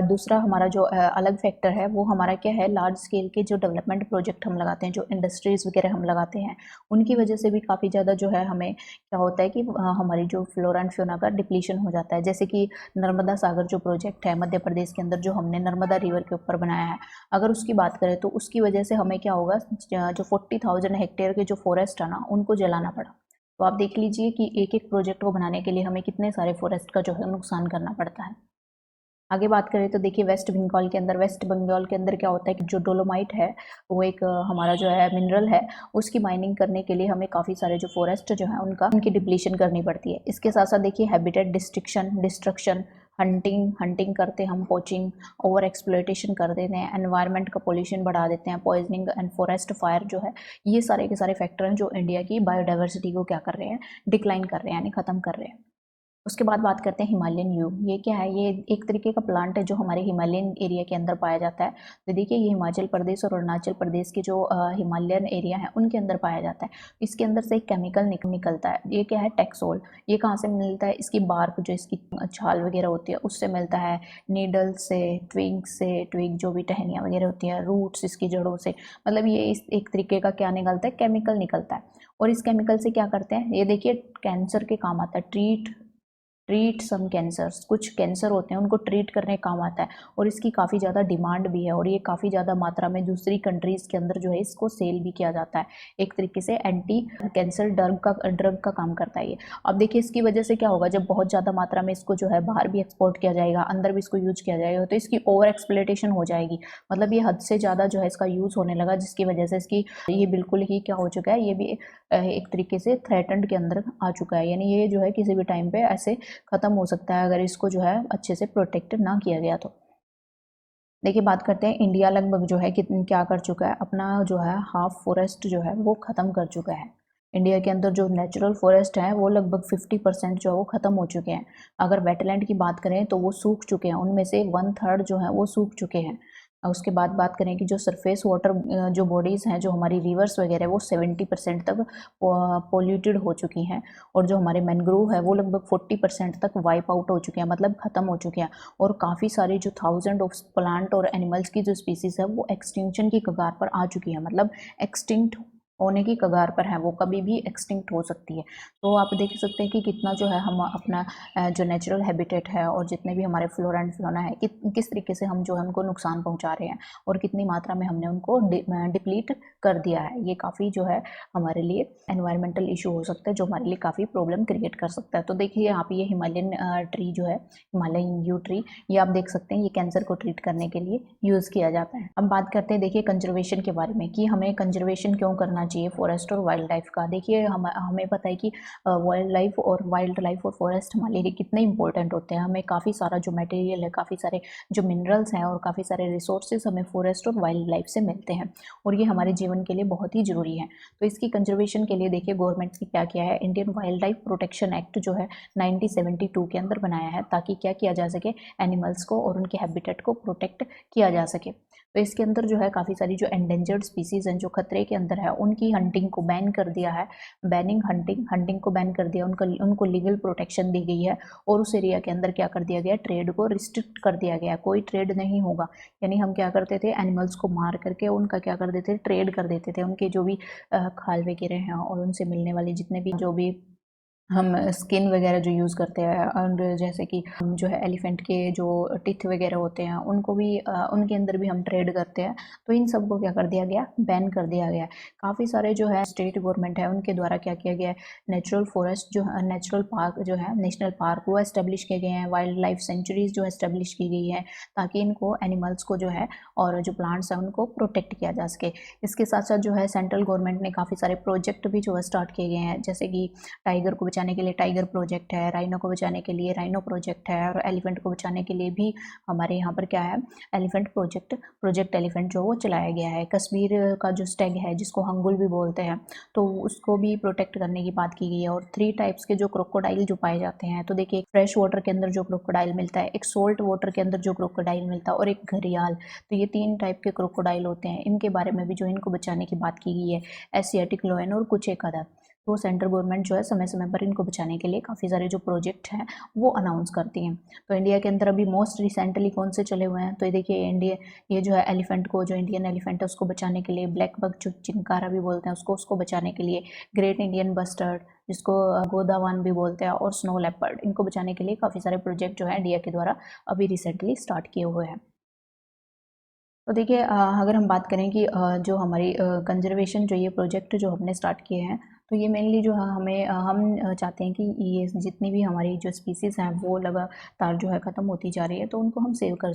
दूसरा हमारा जो अलग फैक्टर है वो हमारा क्या है, लार्ज स्केल के जो डेवलपमेंट प्रोजेक्ट हम लगाते हैं, जो इंडस्ट्रीज़ वगैरह हम लगाते हैं, उनकी वजह से भी काफ़ी ज़्यादा जो है हमें क्या होता है कि हमारी जो फ्लोरा एंड फ्योना का डिप्लीशन हो जाता है। जैसे कि नर्मदा सागर जो प्रोजेक्ट है मध्य प्रदेश के अंदर, जो हमने नर्मदा रिवर के ऊपर बनाया है, अगर उसकी बात करें तो उसकी वजह से हमें क्या होगा, जो 40,000 हेक्टेयर के जो फॉरेस्ट है ना उनको जलाना पड़ा। तो आप देख लीजिए कि एक एक प्रोजेक्ट को बनाने के लिए हमें कितने सारे फॉरेस्ट का जो है नुकसान करना पड़ता है। आगे बात करें तो देखिए वेस्ट बंगाल के अंदर क्या होता है कि जो डोलोमाइट है वो एक हमारा जो है मिनरल है, उसकी माइनिंग करने के लिए हमें काफ़ी सारे जो फॉरेस्ट जो है उनकी डिप्लीशन करनी पड़ती है। इसके साथ साथ देखिए हैबिटेट डिस्ट्रक्शन, हंटिंग करते हम, पोचिंग, ओवर एक्सप्लॉयटेशन कर देते हैं, एनवायरनमेंट का पोल्यूशन बढ़ा देते हैं, पॉइजनिंग एंड फॉरेस्ट फायर जो है, ये सारे के सारे फैक्टर हैं जो इंडिया की बायोडाइवर्सिटी को क्या कर रहे हैं, डिक्लाइन कर रहे हैं, यानी ख़त्म कर रहे हैं। उसके बाद बात करते हैं हिमालयन यू। ये क्या है? ये एक तरीके का प्लांट है जो हमारे हिमालयन एरिया के अंदर पाया जाता है। तो देखिए ये हिमाचल प्रदेश और अरुणाचल प्रदेश के जो हिमालयन एरिया है उनके अंदर पाया जाता है। इसके अंदर से एक केमिकल निकलता है। ये क्या है? टेक्सोल। ये कहाँ से मिलता है? इसकी बार्क जो इसकी छाल वगैरह होती है उससे मिलता है, नीडल से, ट्विग जो भी टहनियाँ वगैरह होती हैं, रूट्स इसकी जड़ों से, मतलब ये इस एक तरीके का क्या निकलता है? केमिकल निकलता है। और इस केमिकल से क्या करते हैं? ये देखिए कैंसर के काम आता है। ट्रीट सम कैंसर्स, कुछ कैंसर होते हैं उनको ट्रीट करने काम आता है। और इसकी काफ़ी ज़्यादा डिमांड भी है और ये काफ़ी ज़्यादा मात्रा में दूसरी कंट्रीज़ के अंदर जो है इसको सेल भी किया जाता है। एक तरीके से एंटी कैंसर ड्रग का काम करता है ये। अब देखिए इसकी वजह से क्या होगा? जब बहुत ज़्यादा मात्रा में इसको जो है बाहर भी एक्सपोर्ट किया जाएगा, अंदर भी इसको यूज किया जाएगा, तो इसकी ओवर एक्सप्लोइटेशन हो जाएगी। मतलब ये हद से ज़्यादा जो है इसका यूज़ होने लगा, जिसकी वजह से इसकी ये बिल्कुल ही क्या हो चुका है? ये भी एक तरीके से थ्रेटन्ड के अंदर आ चुका है। यानी ये जो है किसी भी टाइम पे ऐसे ख़त्म हो सकता है अगर इसको जो है अच्छे से प्रोटेक्ट ना किया गया तो। देखिए बात करते हैं इंडिया लगभग जो है कितन क्या कर चुका है? अपना जो है हाफ फॉरेस्ट जो है वो ख़त्म कर चुका है। इंडिया के अंदर जो नेचुरल फॉरेस्ट है वो लगभग 50% जो है वो ख़त्म हो चुके हैं। अगर वेटलैंड की बात करें तो वो सूख चुके हैं, उनमें से 1/3 जो है वो सूख चुके हैं। उसके बाद बात करें कि जो सरफेस वाटर जो बॉडीज़ हैं, जो हमारी रिवर्स वगैरह, वो 70% तक पोल्यूटेड हो चुकी हैं। और जो हमारे मैनग्रोव है वो लगभग 40% तक वाइप आउट हो चुके हैं, मतलब ख़त्म हो चुके हैं। और काफ़ी सारे जो थाउजेंड ऑफ प्लांट और एनिमल्स की जो स्पीसीज़ है वो एक्सटिंक्शन की कगार पर आ चुकी है, मतलब एक्सटिंक्ट होने की कगार पर है, वो कभी भी एक्सटिंक्ट हो सकती है। तो आप देख सकते हैं कि कितना जो है हम अपना जो नेचुरल हैबिटेट है और जितने भी हमारे फ्लोरा एंड फौना है किस तरीके से हम जो है उनको नुकसान पहुंचा रहे हैं और कितनी मात्रा में हमने उनको डिप्लीट कर दिया है। ये काफ़ी जो है हमारे लिए एनवायरमेंटल इशू हो सकता है, जो हमारे लिए काफ़ी प्रॉब्लम क्रिएट कर सकता है। तो देखिए यहाँ पे ये हिमालयन ट्री जो है, हिमालयन यू ट्री, ये आप देख सकते हैं ये कैंसर को ट्रीट करने के लिए यूज़ किया जाता है। अब बात करते हैं देखिए कंजर्वेशन के बारे में कि हमें कंजर्वेशन क्यों करना चाहिए फॉरेस्ट और वाइल्ड लाइफ का। देखिए हमें पता है कि वाइल्ड लाइफ और फॉरेस्ट हमारे लिए कितने इंपॉर्टेंट होते हैं। हमें काफ़ी सारा जो मटेरियल है, काफ़ी सारे जो मिनरल्स हैं और काफ़ी सारे रिसोर्सेज हमें फॉरेस्ट और वाइल्ड लाइफ से मिलते हैं और ये हमारे जीवन के लिए बहुत ही ज़रूरी है। तो इसकी कंजर्वेशन के लिए देखिए गवर्नमेंट ने क्या किया है, Indian wild life protection act जो है 1972 के अंदर बनाया है, ताकि क्या किया जा सके, एनिमल्स को और उनके हैबिटेट को प्रोटेक्ट किया जा सके। तो इसके अंदर जो है काफ़ी सारी जो एंडेंजर्ड स्पीसीज़ हैं, जो खतरे के अंदर है, उनकी हंटिंग को बैन कर दिया है। हंटिंग को बैन कर दिया, उनको लीगल प्रोटेक्शन दी गई है। और उस एरिया के अंदर क्या कर दिया गया, ट्रेड को रिस्ट्रिक्ट कर दिया गया, कोई ट्रेड नहीं होगा। यानी हम क्या करते थे, एनिमल्स को मार करके उनका क्या कर देते थे, ट्रेड कर देते थे। उनके जो भी खाल वगैरह हैं और उनसे मिलने वाले जितने भी जो भी हम स्किन वगैरह जो यूज़ करते हैं, और जैसे कि हम जो है एलिफेंट के जो टिथ वगैरह होते हैं उनको भी उनके अंदर भी हम ट्रेड करते हैं। तो इन सब को क्या कर दिया गया, बैन कर दिया गया। काफ़ी सारे जो है स्टेट गवर्नमेंट है उनके द्वारा क्या किया गया है, नेचुरल फॉरेस्ट जो है, नेचुरल पार्क जो है, नेशनल पार्क वो एस्टेब्लिश किए गए हैं, वाइल्ड लाइफ सेंचुरीज जो एस्टेब्लिश की गई है, ताकि इनको एनिमल्स को जो है और जो प्लांट्स हैं उनको प्रोटेक्ट किया जा सके। इसके साथ साथ जो है सेंट्रल गवर्नमेंट ने काफ़ी सारे प्रोजेक्ट भी जो है स्टार्ट किए गए हैं, जैसे कि टाइगर को बचाने के लिए टाइगर प्रोजेक्ट है, राइनो को बचाने के लिए राइनो प्रोजेक्ट है, और एलिफेंट को बचाने के लिए भी हमारे यहाँ पर क्या है, एलिफेंट प्रोजेक्ट एलिफेंट जो वो चलाया गया है। कश्मीर का जो स्टैग है जिसको हंगुल भी बोलते हैं, तो उसको भी प्रोटेक्ट करने की बात की गई है। और 3 टाइप्स के जो क्रोकोडाइल जो पाए जाते हैं, तो देखिए एक फ्रेश वाटर के अंदर जो क्रोकोडाइल मिलता है, एक सोल्ट वाटर के अंदर जो क्रोकोडाइल मिलता है, और एक घड़ियाल। तो ये 3 टाइप के क्रोकोडाइल होते हैं, इनके बारे में भी जो इनको बचाने की बात की गई है। एशियाटिक लोयन और कुछ एक अदर। तो सेंट्रल गवर्नमेंट जो है समय समय पर इनको बचाने के लिए काफ़ी सारे जो प्रोजेक्ट हैं वो अनाउंस करती हैं। तो इंडिया के अंदर अभी मोस्ट रिसेंटली कौन से चले हुए हैं, तो ये देखिए इंडिया, ये जो है एलिफेंट को, जो इंडियन एलिफेंट है उसको बचाने के लिए, ब्लैक बक जो चिंकारा भी बोलते हैं उसको बचाने के लिए, ग्रेट इंडियन बस्टर्ड जिसको गोदावान भी बोलते हैं, और स्नो लेपर्ड, इनको बचाने के लिए काफ़ी सारे प्रोजेक्ट जो है इंडिया के द्वारा अभी रिसेंटली स्टार्ट किए हुए हैं। तो देखिए अगर हम बात करें कि जो हमारी कंजर्वेशन जो ये प्रोजेक्ट जो हमने स्टार्ट किए हैं, तो ये मेनली जो है हमें हम चाहते हैं कि ये जितनी भी हमारी जो स्पीसीज़ हैं वो लगातार जो है ख़त्म होती जा रही है, तो उनको हम सेव कर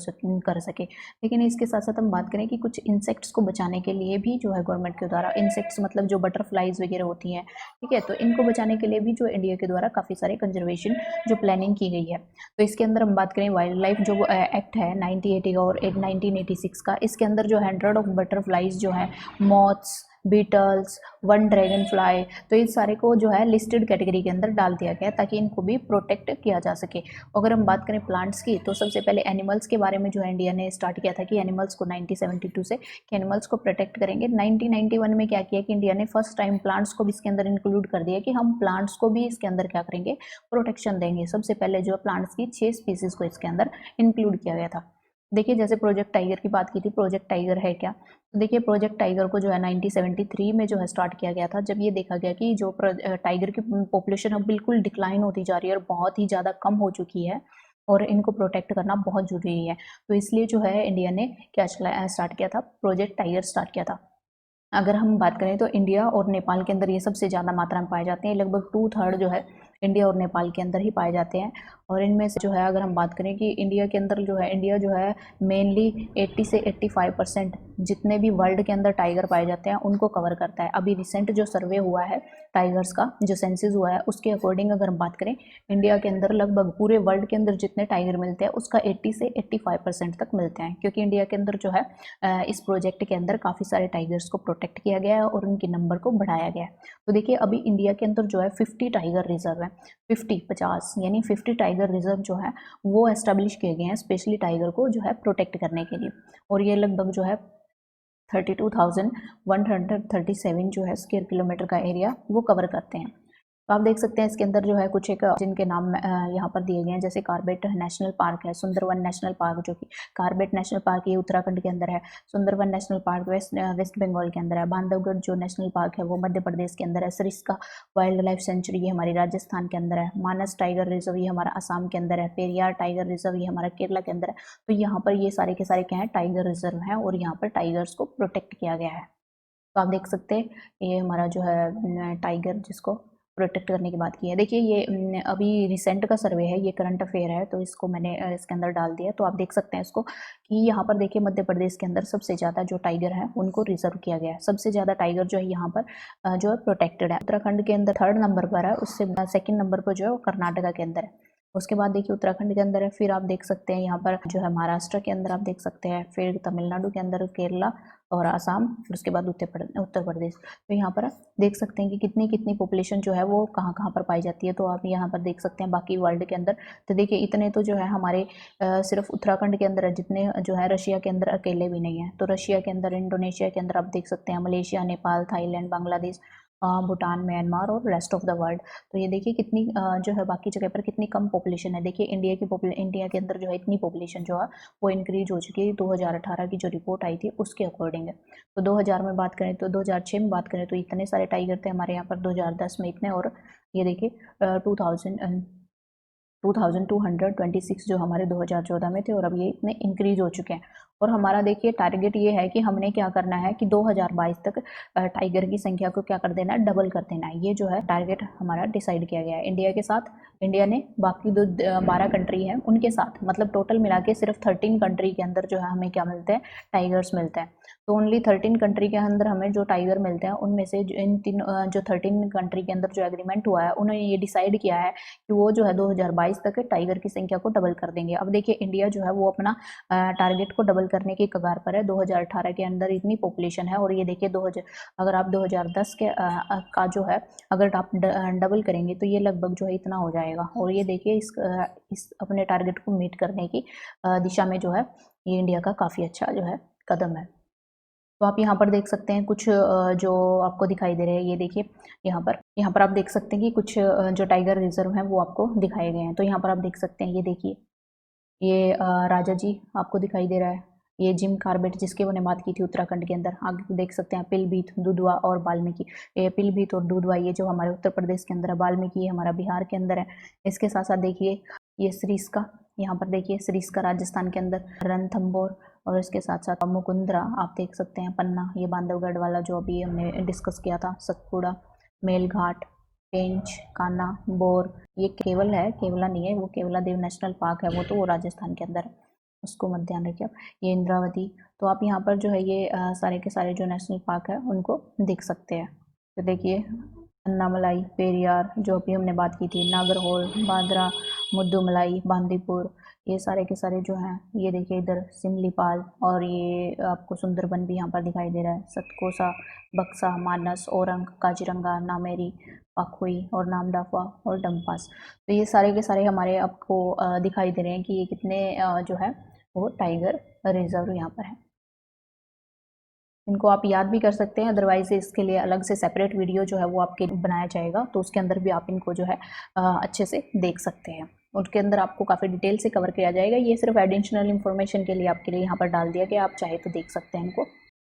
सकें। लेकिन इसके साथ साथ हम बात करें कि कुछ इंसेक्ट्स को बचाने के लिए भी जो है गवर्नमेंट के द्वारा, इंसेक्ट्स मतलब जो बटरफ्लाइज वगैरह होती हैं, ठीक है, तो इनको बचाने के लिए भी जो इंडिया के द्वारा काफ़ी सारे कंजर्वेशन जो प्लानिंग की गई है। तो इसके अंदर हम बात करें वाइल्ड लाइफ जो एक्ट है 1980 का और 1986 का, इसके अंदर जो 100 ऑफ बटरफ्लाइज जो है, moths, beetles, one dragonfly, तो इस सारे को जो है लिस्टेड कैटेगरी के अंदर डाल दिया गया ताकि इनको भी प्रोटेक्ट किया जा सके। अगर हम बात करें प्लांट्स की, तो सबसे पहले एनिमल्स के बारे में जो है इंडिया ने स्टार्ट किया था कि एनिमल्स को 1972 से कि एनिमल्स को प्रोटेक्ट करेंगे। 1991 में क्या किया कि इंडिया ने फर्स्ट टाइम प्लांट्स को भी इसके अंदर इंक्लूड कर दिया कि हम प्लांट्स को भी इसके अंदर क्या करेंगे, प्रोटेक्शन देंगे। सबसे पहले जो प्लांट्स की 6 स्पीसीज को इसके अंदर इंक्लूड किया गया था। देखिए जैसे प्रोजेक्ट टाइगर की बात की थी, प्रोजेक्ट टाइगर है क्या, तो देखिए प्रोजेक्ट टाइगर को जो है 1973 में जो है स्टार्ट किया गया था, जब ये देखा गया कि जो टाइगर की पॉपुलेशन अब बिल्कुल डिक्लाइन होती जा रही है और बहुत ही ज़्यादा कम हो चुकी है और इनको प्रोटेक्ट करना बहुत जरूरी है, तो इसलिए जो है इंडिया ने क्या स्टार्ट किया था, प्रोजेक्ट टाइगर स्टार्ट किया था। अगर हम बात करें तो इंडिया और नेपाल के अंदर ये सबसे ज़्यादा मात्रा में पाए जाते हैं, लगभग 2/3 जो है इंडिया और नेपाल के अंदर ही पाए जाते हैं। और इनमें से जो है अगर हम बात करें कि इंडिया के अंदर जो है, इंडिया जो है मेनली 80 से 85% जितने भी वर्ल्ड के अंदर टाइगर पाए जाते हैं उनको कवर करता है। अभी रिसेंट जो सर्वे हुआ है टाइगर्स का, जो सेंसस हुआ है, उसके अकॉर्डिंग अगर हम बात करें, इंडिया के अंदर लगभग पूरे वर्ल्ड के अंदर जितने टाइगर मिलते हैं उसका 80 से 85% तक मिलते हैं, क्योंकि इंडिया के अंदर जो है इस प्रोजेक्ट के अंदर काफ़ी सारे टाइगर्स को प्रोटेक्ट किया गया है और उनके नंबर को बढ़ाया गया है। तो देखिए अभी इंडिया के अंदर जो है 50 टाइगर रिजर्व है, 50 यानी 50 टाइगर रिजर्व जो है वो एस्टेब्लिश किए गए हैं स्पेशली टाइगर को जो है प्रोटेक्ट करने के लिए। और ये लगभग जो है 32,137 जो है स्क्वायर किलोमीटर का एरिया वो कवर करते हैं। तो आप देख सकते हैं इसके अंदर जो है कुछ एक जिनके नाम यहाँ पर दिए गए हैं, जैसे कार्बेट नेशनल पार्क है, सुंदरवन नेशनल पार्क, जो कि कार्बेट नेशनल पार्क ये उत्तराखंड के अंदर है, Sundarban national park West Bengal के अंदर है, बांधवगढ़ जो नेशनल पार्क है वो मध्य प्रदेश के अंदर है, सरिस्का वाइल्ड लाइफ सेंचुरी ये हमारी राजस्थान के अंदर है, मानस टाइगर रिजर्व ये हमारा असम के अंदर है, पेरियार टाइगर रिजर्व ये हमारा केरला के अंदर है। तो यहाँ पर ये सारे के सारे क्या है, टाइगर रिजर्व है और यहाँ पर टाइगर्स को प्रोटेक्ट किया गया है। तो आप देख सकते हैं ये हमारा जो है टाइगर जिसको प्रोटेक्ट करने की बात की है। देखिए ये अभी रिसेंट का सर्वे है, ये करंट अफेयर है, तो इसको मैंने इसके अंदर डाल दिया। तो आप देख सकते हैं इसको कि यहाँ पर देखिए मध्य प्रदेश के अंदर सबसे ज़्यादा जो टाइगर है उनको रिजर्व किया गया है, सबसे ज़्यादा टाइगर जो है यहाँ पर जो है प्रोटेक्टेड है। उत्तराखंड के अंदर 3rd नंबर पर है, उससे 2nd नंबर पर जो है वो कर्नाटका के अंदर है, उसके बाद देखिए उत्तराखंड के अंदर है, फिर आप देख सकते हैं यहाँ पर जो है महाराष्ट्र के अंदर आप देख सकते हैं, फिर तमिलनाडु के अंदर केरला और आसाम, फिर उसके बाद उत्तर प्रदेश। तो यहाँ पर देख सकते हैं कि कितनी कितनी पॉपुलेशन जो है वो कहाँ कहाँ पर पाई जाती है। तो आप यहाँ पर देख सकते हैं बाकी वर्ल्ड के अंदर, तो देखिए इतने तो जो है हमारे सिर्फ उत्तराखंड के अंदर है, जितने जो है रशिया के अंदर अकेले भी नहीं है। तो रशिया के अंदर, इंडोनेशिया के अंदर आप देख सकते हैं, Malaysia, Nepal, Thailand, Bangladesh, Bhutan, Myanmar और रेस्ट ऑफ द वर्ल्ड। तो ये देखिए कितनी जो है बाकी जगह पर कितनी कम पॉपुलेशन है। देखिए इंडिया के अंदर जो है इतनी पॉपुलेशन जो है वो इंक्रीज हो चुकी है 2018 की जो रिपोर्ट आई थी उसके अकॉर्डिंग है। तो 2000 में बात करें तो 2006 में बात करें तो इतने सारे टाइगर थे हमारे यहाँ पर, 2010 में इतने, और ये देखिए 2226 जो हमारे 2014 में थे और अब ये इतने इंक्रीज हो चुके हैं। और हमारा देखिए टारगेट ये है कि हमने क्या करना है कि 2022 तक टाइगर की संख्या को क्या कर देना है, डबल कर देना है। ये जो है टारगेट हमारा डिसाइड किया गया है इंडिया के साथ। इंडिया ने बाकी 12 कंट्री हैं उनके साथ, मतलब टोटल मिला के सिर्फ 13 कंट्री के अंदर जो है हमें क्या मिलते हैं, टाइगर्स मिलते हैं। तो ओनली 13 कंट्री के अंदर हमें जो टाइगर मिलते हैं उनमें से इन तीन जो 13 कंट्री के अंदर जो एग्रीमेंट हुआ है उन्होंने ये डिसाइड किया है कि वो जो है 2022 तक टाइगर की संख्या को डबल कर देंगे। अब देखिए इंडिया जो है वो अपना टारगेट को डबल करने की कगार पर है। 2018 के अंदर इतनी पॉपुलेशन है और ये देखिए अगर आप 2010 के का जो है अगर आप डबल करेंगे तो ये लगभग जो है इतना हो जाएगा। और ये देखिए इस अपने टारगेट को मीट करने की दिशा में जो है ये इंडिया का काफ़ी अच्छा जो है कदम है। तो आप यहाँ पर देख सकते हैं कुछ जो आपको दिखाई दे रहे हैं, ये देखिए यहाँ पर आप देख सकते हैं कि कुछ जो टाइगर रिजर्व हैं वो आपको दिखाए गए हैं। तो यहाँ पर आप देख सकते हैं, ये देखिए ये राजा जी आपको दिखाई दे रहा है, ये जिम कार्बेट जिसकी मैंने बात की थी उत्तराखंड के अंदर। आगे देख सकते हैं पीलीभीत, दुधवा और वाल्मीकि। ये पीलीभीत और दुधवा ये जो हमारे उत्तर प्रदेश के अंदर है, वाल्मीकि ये हमारा बिहार के अंदर है। इसके साथ साथ देखिए ये सरिस्का, यहाँ पर देखिए सरिस्का राजस्थान के अंदर, रणथंभौर और इसके साथ साथ मुकुंदरा आप देख सकते हैं, पन्ना ये बांधवगढ़ वाला जो अभी हमने डिस्कस किया था, सतपुड़ा, मेलघाट, पेंच, कान्हा, बोर, ये केवला नहीं है, वो केवला देव नेशनल पार्क है, वो तो वो राजस्थान के अंदर है, उसको मत ध्यान रखिए आप। ये इंद्रावती। तो आप यहाँ पर जो है ये सारे के सारे जो नेशनल पार्क है उनको देख सकते हैं। तो देखिए अन्नामलाई, पेरियार जो अभी हमने बात की थी, नागरहोल, बांद्रा, मुद्दुमलाई, बांदीपुर, ये सारे के सारे जो हैं, ये देखिए इधर सिमलीपाल, और ये आपको सुंदरबन भी यहाँ पर दिखाई दे रहा है, सतकोसा, बक्सा, मानस, ओरंग, काजीरंगा, नामेरी, पाखुई और नामदाफा और डम्पास। तो ये सारे के सारे हमारे आपको दिखाई दे रहे हैं कि ये कितने जो है वो टाइगर रिजर्व यहाँ पर है। इनको आप याद भी कर सकते हैं, अदरवाइज इसके लिए अलग से सेपरेट वीडियो जो है वो आपके बनाया जाएगा, तो उसके अंदर भी आप इनको जो है अच्छे से देख सकते हैं। उसके अंदर आपको काफ़ी डिटेल से कवर किया जाएगा। ये सिर्फ एडिशनल इन्फॉर्मेशन के लिए आपके लिए यहाँ पर डाल दिया गया, आप चाहे तो देख सकते हैं इनको।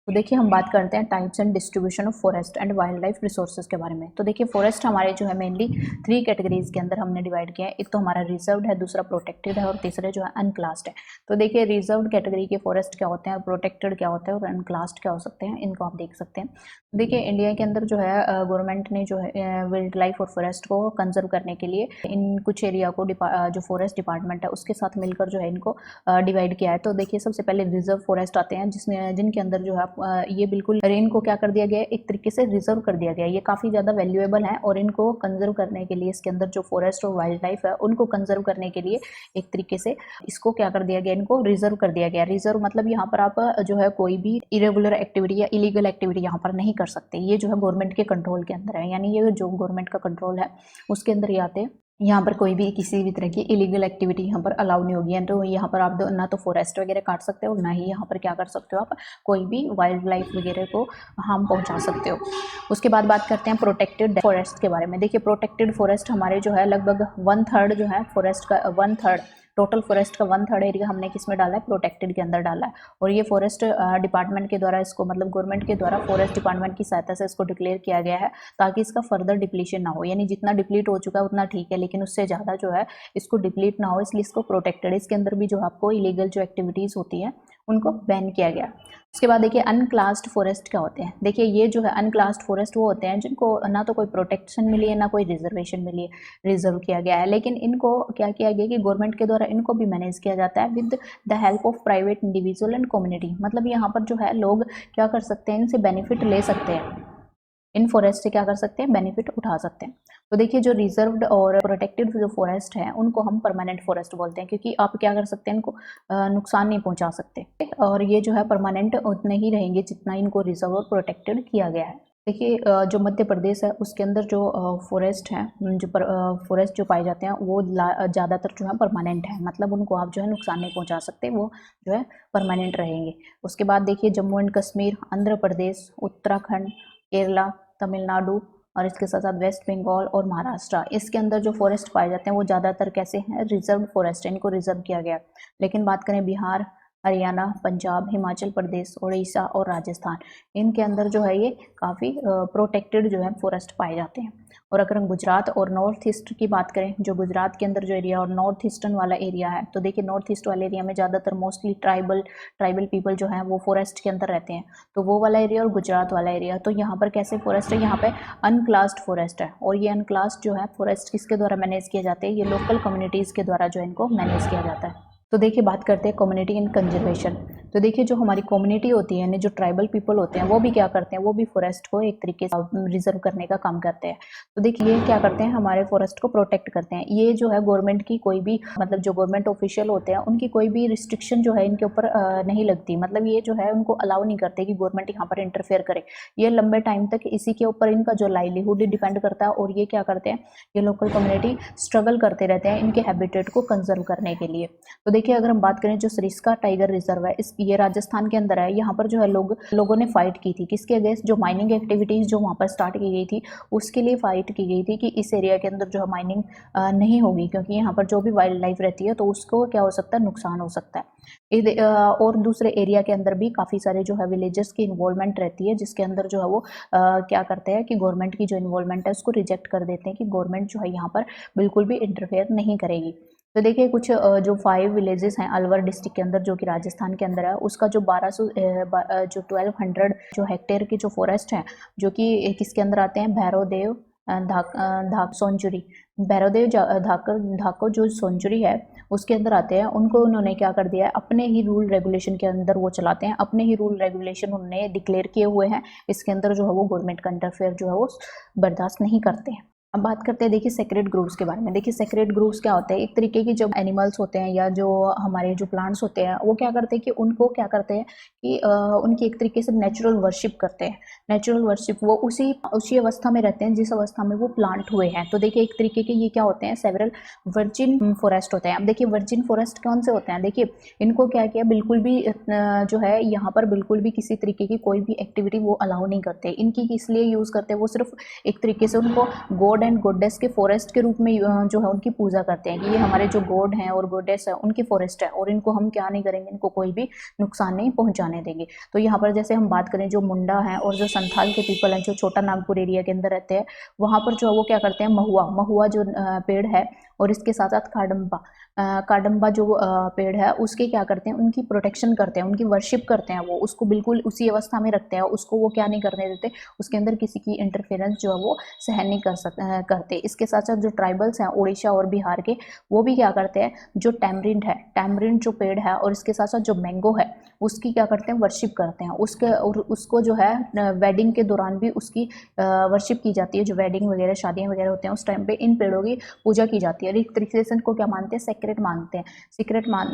तो देखिए हम बात करते हैं types and distribution of forest and wild life resources के बारे में। तो देखिए फॉरेस्ट हमारे जो है मेनली 3 कैटेगरीज के अंदर हमने डिवाइड किया है। एक तो हमारा रिजर्व्ड है, दूसरा प्रोटेक्टेड है और तीसरा जो है अनक्लास्ड है। तो देखिए रिजर्व्ड कैटेगरी के फॉरेस्ट क्या होते हैं, प्रोटेक्टेड क्या होते हैं और अनक्लास्ड क्या हो सकते हैं, इनको आप देख सकते हैं। देखिए इंडिया के अंदर जो है गवर्नमेंट ने जो है वाइल्ड लाइफ और फॉरेस्ट को कंजर्व करने के लिए इन कुछ एरिया को जो फॉरेस्ट डिपार्टमेंट है उसके साथ मिलकर जो है इनको डिवाइड किया है। तो देखिए सबसे पहले रिजर्व फॉरेस्ट आते हैं, जिसमें जिनके अंदर जो है ये बिल्कुल रेन को क्या कर दिया गया है, एक तरीके से रिजर्व कर दिया गया है। ये काफ़ी ज़्यादा वैल्यूएबल है और इनको कंजर्व करने के लिए इसके अंदर जो फॉरेस्ट और वाइल्ड लाइफ है उनको कंजर्व करने के लिए एक तरीके से इसको क्या कर दिया गया, इनको रिजर्व कर दिया गया। रिजर्व मतलब यहाँ पर आप जो है कोई भी इरेगुलर एक्टिविटी या इलीगल एक्टिविटी यहाँ पर नहीं कर सकते। ये जो है गवर्नमेंट के कंट्रोल के अंदर है, यानी ये जो गवर्नमेंट का कंट्रोल है उसके अंदर ये आते हैं। यहाँ पर कोई भी किसी भी तरह की इलीगल एक्टिविटी यहाँ पर अलाउ नहीं होगी। तो यहाँ पर आप ना तो फॉरेस्ट वगैरह काट सकते हो, ना ही यहाँ पर क्या कर सकते हो आप कोई भी वाइल्ड लाइफ वगैरह को हार्म पहुँचा सकते हो। उसके बाद बात करते हैं प्रोटेक्टेड फॉरेस्ट के बारे में। देखिए प्रोटेक्टेड फॉरेस्ट हमारे जो है लगभग 1/3 जो है फॉरेस्ट का 1/3 टोटल फॉरेस्ट का 1/3 एरिया हमने किस में डाला है, प्रोटेक्टेड के अंदर डाला है। और ये फॉरेस्ट डिपार्टमेंट के द्वारा इसको मतलब गवर्नमेंट के द्वारा फॉरेस्ट डिपार्टमेंट की सहायता से इसको डिक्लेयर किया गया है ताकि इसका फर्दर डिप्लीशन ना हो। यानी जितना डिप्लीट हो चुका है उतना ठीक है, लेकिन उससे ज़्यादा जो है इसको डिप्लीट ना हो, इसलिए इसको प्रोटेक्टेड। इसके अंदर भी जो आपको इलीगल जो एक्टिविटीज़ होती हैं उनको बैन किया गया। उसके बाद देखिए अनक्लास्ड फॉरेस्ट क्या होते हैं। देखिए ये जो है अनक्लास्ड फॉरेस्ट वो होते हैं जिनको ना तो कोई प्रोटेक्शन मिली है ना कोई रिजर्वेशन मिली है, रिजर्व किया गया है, लेकिन इनको क्या किया गया कि गवर्नमेंट के द्वारा इनको भी मैनेज किया जाता है with the help of private individual and community. मतलब यहाँ पर जो है लोग क्या कर सकते हैं, इनसे बेनिफिट ले सकते हैं, इन फॉरेस्ट से क्या कर सकते हैं, बेनिफिट उठा सकते हैं। तो देखिए जो रिजर्व्ड और प्रोटेक्टेड जो फॉरेस्ट है उनको हम परमानेंट फॉरेस्ट बोलते हैं, क्योंकि आप क्या कर सकते हैं, इनको नुकसान नहीं पहुंचा सकते और ये जो है परमानेंट उतने ही रहेंगे जितना इनको रिजर्व और प्रोटेक्टेड किया गया है। देखिए जो मध्य प्रदेश है उसके अंदर जो फॉरेस्ट है, जो फॉरेस्ट जो पाए जाते हैं वो ज़्यादातर जो है परमानेंट है, मतलब उनको आप जो है नुकसान नहीं पहुंचा सकते, वो जो है परमानेंट रहेंगे। उसके बाद देखिए जम्मू एंड कश्मीर, आंध्र प्रदेश, उत्तराखंड, केरला, तमिलनाडु और इसके साथ साथ वेस्ट बंगाल और महाराष्ट्र, इसके अंदर जो फॉरेस्ट पाए जाते हैं वो ज़्यादातर कैसे हैं, रिजर्व फॉरेस्ट है, इनको रिजर्व किया गया। लेकिन बात करें बिहार, हरियाणा, पंजाब, हिमाचल प्रदेश, उड़ीसा और राजस्थान, इनके अंदर जो है ये काफ़ी प्रोटेक्टेड जो है फॉरेस्ट पाए जाते हैं। और अगर हम गुजरात और नॉर्थ ईस्ट की बात करें, जो गुजरात के अंदर जो एरिया और नॉर्थ ईस्टर्न वाला एरिया है, तो देखिए नॉर्थ ईस्ट वाले एरिया में ज़्यादातर मोस्टली ट्राइबल पीपल जो हैं वो फॉरेस्ट के अंदर रहते हैं, तो वो वाला एरिया और गुजरात वाला एरिया। तो यहाँ पर कैसे फॉरेस्ट है, यहाँ पे अनक्लास्ड फॉरेस्ट है, और ये अनक्लास्ड जो है फॉरेस्ट किसके द्वारा मैनेज किए जाते हैं, ये लोकल कम्युनिटीज़ के द्वारा जो इनको मैनेज किया जाता है। तो देखिए बात करते हैं कम्युनिटी इन कंजर्वेशन। तो देखिए जो हमारी कम्युनिटी होती है, यानी जो ट्राइबल पीपल होते हैं, वो भी क्या करते हैं, वो भी फॉरेस्ट को एक तरीके से रिजर्व करने का काम करते हैं। तो देखिए ये क्या करते हैं, हमारे फॉरेस्ट को प्रोटेक्ट करते हैं। ये जो है गवर्नमेंट की कोई भी मतलब जो गवर्नमेंट ऑफिशियल होते हैं उनकी कोई भी रिस्ट्रिक्शन जो है इनके ऊपर नहीं लगती, मतलब ये जो है उनको अलाउ नहीं करते कि गवर्नमेंट यहाँ पर इंटरफेयर करे। ये लंबे टाइम तक इसी के ऊपर इनका जो लाइवलीहुड डिपेंड करता है, और ये क्या करते हैं, ये लोकल कम्युनिटी स्ट्रगल करते रहते हैं इनके हैबिटेट को कंजर्व करने के लिए। तो देखिए अगर हम बात करें जो सरिस्का टाइगर रिजर्व है, ये राजस्थान के अंदर है। यहाँ पर जो है लोगों ने फाइट की थी, किसके अगेंस्ट, जो माइनिंग एक्टिविटीज़ जो वहाँ पर स्टार्ट की गई थी उसके लिए फाइट की गई थी कि इस एरिया के अंदर जो है माइनिंग नहीं होगी, क्योंकि यहाँ पर जो भी वाइल्ड लाइफ रहती है तो उसको क्या हो सकता है, नुकसान हो सकता है। और दूसरे एरिया के अंदर भी काफ़ी सारे जो है विलेजेस की इन्वॉल्वमेंट रहती है, जिसके अंदर जो है वो क्या करते हैं कि गवर्नमेंट की जो इन्वॉल्वमेंट है उसको रिजेक्ट कर देते हैं कि गवर्नमेंट जो है यहाँ पर बिल्कुल भी इंटरफेयर नहीं करेगी। तो देखिए कुछ जो 5 विलेजेस हैं अलवर डिस्ट्रिक्ट के अंदर जो कि राजस्थान के अंदर है, उसका जो 1200 जो हेक्टेयर की जो फॉरेस्ट है, जो कि किसके अंदर आते हैं, भैरवदेव धाक सोनचुरी, भैरवदेव धाको जो सोनचुरी है उसके अंदर आते हैं। उनको उन्होंने क्या कर दिया है, अपने ही रूल रेगुलेशन के अंदर वो चलाते हैं, अपने ही रूल रेगुलेशन उन्होंने डिक्लेयर किए हुए हैं। इसके अंदर जो है वो गवर्नमेंट का इंटरफेयर जो है वो बर्दाश्त नहीं करते हैं। अब बात करते हैं देखिए सेक्रेड ग्रुप्स के बारे में। देखिए सेक्रेड ग्रुप्स क्या होते हैं, एक तरीके की जब एनिमल्स होते हैं या जो हमारे जो प्लांट्स होते हैं वो क्या करते हैं कि उनको क्या करते हैं कि उनकी एक तरीके से नेचुरल वर्शिप करते हैं। नेचुरल वर्शिप वो उसी उसी अवस्था में रहते हैं जिस अवस्था में वो प्लांट हुए हैं। तो देखिए एक तरीके के ये क्या होते हैं, सेवरल वर्जिन फॉरेस्ट होते हैं। अब देखिए वर्जिन फॉरेस्ट कौन से होते हैं, देखिए इनको क्या किया, बिल्कुल भी जो है यहाँ पर बिल्कुल भी किसी तरीके की कोई भी एक्टिविटी वो अलाउ नहीं करते। इनकी इसलिए यूज़ करते हैं, वो सिर्फ एक तरीके से उनको गॉड एंड गॉडेस के फॉरेस्ट के रूप में जो है उनकी पूजा करते हैं कि ये हमारे जो गॉड हैं और गॉडेस है उनकी फॉरेस्ट है और इनको हम क्या नहीं करेंगे, इनको कोई भी नुकसान नहीं पहुंचाने देंगे। तो यहाँ पर जैसे हम बात करें जो मुंडा है और जो संथाल के पीपल हैं जो छोटा नागपुर एरिया के अंदर रहते हैं, वहाँ पर जो है वो क्या करते हैं, महुआ महुआ जो पेड़ है और इसके साथ साथ काडम्बा काडम्बा जो पेड़ है उसके क्या करते हैं, उनकी प्रोटेक्शन करते हैं, उनकी वर्शिप करते हैं। वो उसको बिल्कुल उसी अवस्था में रखते हैं, उसको वो क्या नहीं करने देते, उसके अंदर किसी की इंटरफेरेंस जो है वो सहन नहीं करते। इसके साथ साथ जो ट्राइबल्स हैं उड़ीसा और बिहार के, वो भी क्या करते हैं, जो टैमरिंड है, टैमरिंड जो पेड़ है और इसके साथ साथ जो मैंगो है उसकी क्या करते हैं, वर्शिप करते हैं। उसके और उसको जो है वेडिंग के दौरान भी उसकी वर्शिप की जाती है। जो वेडिंग वगैरह शादियाँ वगैरह होते हैं उस टाइम पे इन पेड़ों की पूजा की जाती है। और एक तरीके से इनको क्या मानते हैं, सेक्रेट मानते हैं।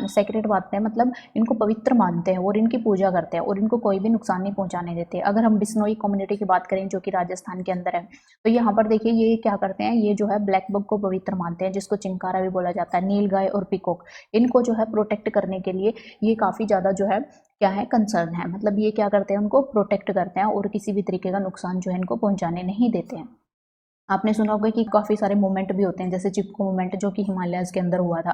सेक्रेट मानते हैं मतलब इनको पवित्र मानते हैं और इनकी पूजा करते हैं और इनको कोई भी नुकसान नहीं पहुंचाने देते। अगर हम बिश्नोई कम्युनिटी की बात करें जो कि राजस्थान के अंदर है, तो यहाँ पर देखिए ये क्या करते हैं, ये जो है ब्लैक बग को पवित्र मानते हैं, जिसको चिंकारा भी बोला जाता है, नील गाय और पिकॉक, इनको जो है प्रोटेक्ट करने के लिए ये काफ़ी ज़्यादा जो है क्या है, कंसर्न है। मतलब ये क्या करते हैं, उनको प्रोटेक्ट करते हैं और किसी भी तरीके का नुकसान जो है इनको पहुंचाने नहीं देते हैं। आपने सुना होगा कि काफ़ी सारे मूवमेंट भी होते हैं, जैसे चिपको मूवमेंट जो कि हिमालयस के अंदर हुआ था।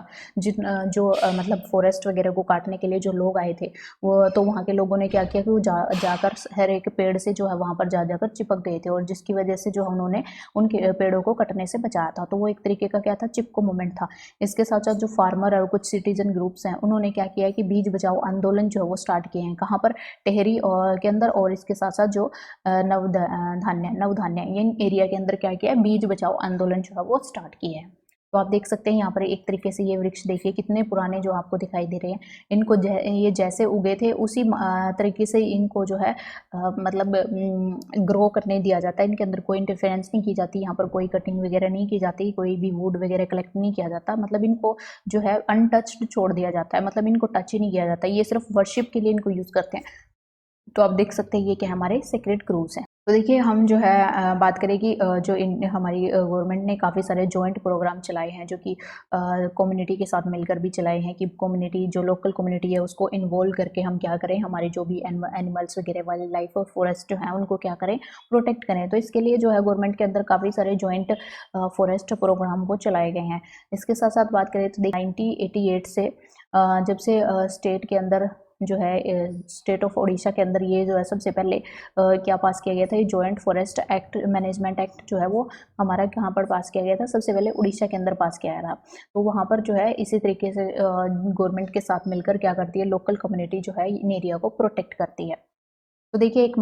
मतलब फॉरेस्ट वगैरह को काटने के लिए जो लोग आए थे वो, तो वहाँ के लोगों ने क्या किया कि वो जाकर हर एक पेड़ से जो है वहाँ पर जाकर चिपक गए थे और जिसकी वजह से जो उन्होंने उनके पेड़ों को कटने से बचाया था। तो वो एक तरीके का क्या था, चिपको मूवमेंट था। इसके साथ साथ जो फार्मर और कुछ सिटीजन ग्रुप्स हैं उन्होंने क्या किया कि बीज बचाओ आंदोलन जो है वो स्टार्ट किए हैं। कहाँ पर, टेहरी के अंदर, और इसके साथ साथ जो नवधान्य इन एरिया के अंदर क्या किया है, बीज बचाओ आंदोलन जो है वो स्टार्ट किया है। तो आप देख सकते हैं यहाँ पर एक तरीके से ये वृक्ष देखिए कितने पुराने जो आपको दिखाई दे रहे हैं। इनको ये जैसे उगे थे उसी तरीके से इनको जो है मतलब ग्रो करने दिया जाता है। इनके अंदर कोई इंटरफेरेंस नहीं की जाती, यहाँ पर कोई कटिंग वगैरह नहीं की जाती, कोई भी वुड वगैरह कलेक्ट नहीं किया जाता। मतलब इनको जो है अनटच्ड छोड़ दिया जाता है, मतलब इनको टच ही नहीं किया जाता। ये सिर्फ वर्शिप के लिए इनको यूज़ करते हैं। तो आप देख सकते हैं ये क्या हमारे सेक्रेट ग्रूव्स हैं। तो देखिए हम जो है बात करें कि जो हमारी गवर्नमेंट ने काफ़ी सारे जॉइंट प्रोग्राम चलाए हैं जो कि कम्युनिटी के साथ मिलकर भी चलाए हैं कि कम्युनिटी, जो लोकल कम्युनिटी है उसको इन्वॉल्व करके हम क्या करें, हमारे जो भी एनिमल्स वगैरह, वाइल्ड लाइफ और फॉरेस्ट जो है उनको क्या करें, प्रोटेक्ट करें। तो इसके लिए जो है गवर्नमेंट के अंदर काफ़ी सारे जॉइंट फॉरेस्ट प्रोग्राम को चलाए गए हैं। इसके साथ साथ बात करें तो 1988 से जब से स्टेट के अंदर जो है स्टेट ऑफ उड़ीसा के अंदर ये जो है सबसे पहले क्या पास किया गया था, ये joint forest act management act जो है वो हमारा कहाँ पर पास किया गया था, सबसे पहले उड़ीसा के अंदर पास किया गया था। तो वहाँ पर जो है इसी तरीके से गवर्नमेंट के साथ मिलकर क्या करती है, लोकल कम्युनिटी जो है इन एरिया को प्रोटेक्ट करती है। तो देखिए एक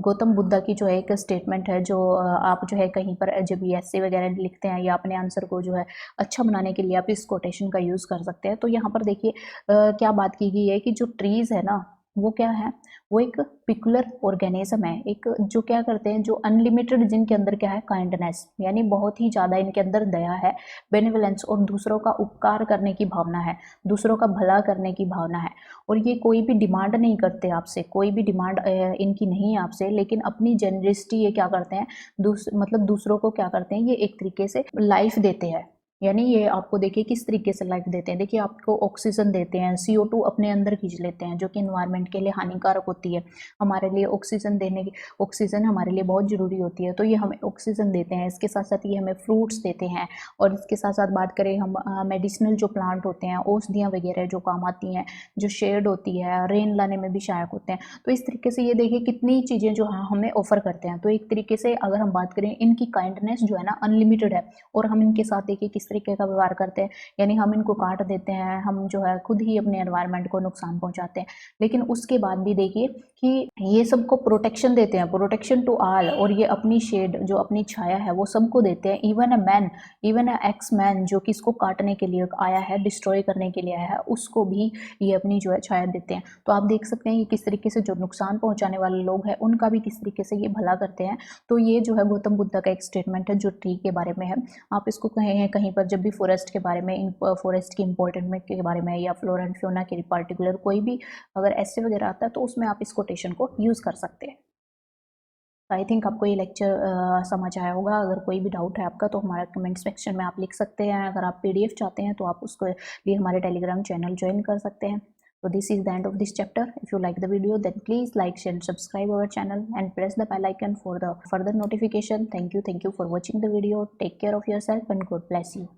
गौतम बुद्धा की जो है एक स्टेटमेंट है जो आप जो है कहीं पर जब ऐसे वगैरह लिखते हैं या अपने आंसर को जो है अच्छा बनाने के लिए आप इस कोटेशन का यूज़ कर सकते हैं। तो यहाँ पर देखिए क्या बात की गई है कि जो ट्रीज़ है ना वो क्या है, वो एक पिकुलर ऑर्गेनिज्म है, एक जो क्या करते हैं, जो अनलिमिटेड, जिनके अंदर क्या है, काइंडनेस, यानी बहुत ही ज़्यादा इनके अंदर दया है, बेनिवलेंस और दूसरों का उपकार करने की भावना है, दूसरों का भला करने की भावना है। और ये कोई भी डिमांड नहीं करते आपसे, कोई भी डिमांड इनकी नहीं है आपसे, लेकिन अपनी जेनरसिटी ये क्या करते हैं, मतलब दूसरों को क्या करते हैं, ये एक तरीके से लाइफ देते हैं। यानी ये आपको देखिए किस तरीके से लाइफ देते हैं, देखिए आपको ऑक्सीजन देते हैं, CO2 अपने अंदर खींच लेते हैं जो कि इन्वायरमेंट के लिए हानिकारक होती है। हमारे लिए ऑक्सीजन हमारे लिए बहुत ज़रूरी होती है, तो ये हमें ऑक्सीजन देते हैं। इसके साथ साथ ये हमें फ्रूट्स देते हैं और इसके साथ साथ बात करें हम मेडिसिनल जो प्लांट होते हैं, औषधियाँ वगैरह जो काम आती हैं, जो शेड होती है, रेन लाने में भी सहायक होते हैं। तो इस तरीके से ये देखिए कितनी चीज़ें जो हमें ऑफर करते हैं। तो एक तरीके से अगर हम बात करें, इनकी काइंडनेस जो है ना अनलिमिटेड है और हम इनके साथ देखिए किस तरीके का व्यवहार करते हैं, यानी हम इनको काट देते हैं, हम जो है खुद ही अपने एनवायरनमेंट को नुकसान पहुंचाते हैं। लेकिन उसके बाद भी देखिए कि ये सबको प्रोटेक्शन देते हैं, प्रोटेक्शन टू ऑल, और ये अपनी शेड जो अपनी छाया है वो सबको देते हैं। Even a man, even a x man जो कि इसको काटने के लिए आया है, डिस्ट्रॉय करने के लिए आया है, उसको भी ये अपनी जो है छाया देते हैं। तो आप देख सकते हैं कि किस तरीके से जो नुकसान पहुंचाने वाले लोग हैं उनका भी किस तरीके से ये भला करते हैं। तो ये जो है गौतम बुद्ध का एक स्टेटमेंट है जो ट्री के बारे में है। आप इसको कहीं पर जब भी फॉरेस्ट के बारे में, फॉरेस्ट की इंपॉर्टेंट में के बारे में, या फ्लोरा एंड फ्योना के पर्टिकुलर कोई भी अगर ऐसे वगैरह आता है तो उसमें आप इस कोटेशन को यूज़ कर सकते हैं। आई थिंक आपको ये लेक्चर समझ आया होगा। अगर कोई भी डाउट है आपका तो हमारे कमेंट सेक्शन में आप लिख सकते हैं। अगर आप PDF चाहते हैं तो आप उसके लिए हमारे टेलीग्राम चैनल ज्वाइन कर सकते हैं। So this is the end of this chapter. If you like the video, then please like, share, and subscribe our channel and press the bell icon for the further notification. Thank you for watching the video. Take care of yourself and God bless you.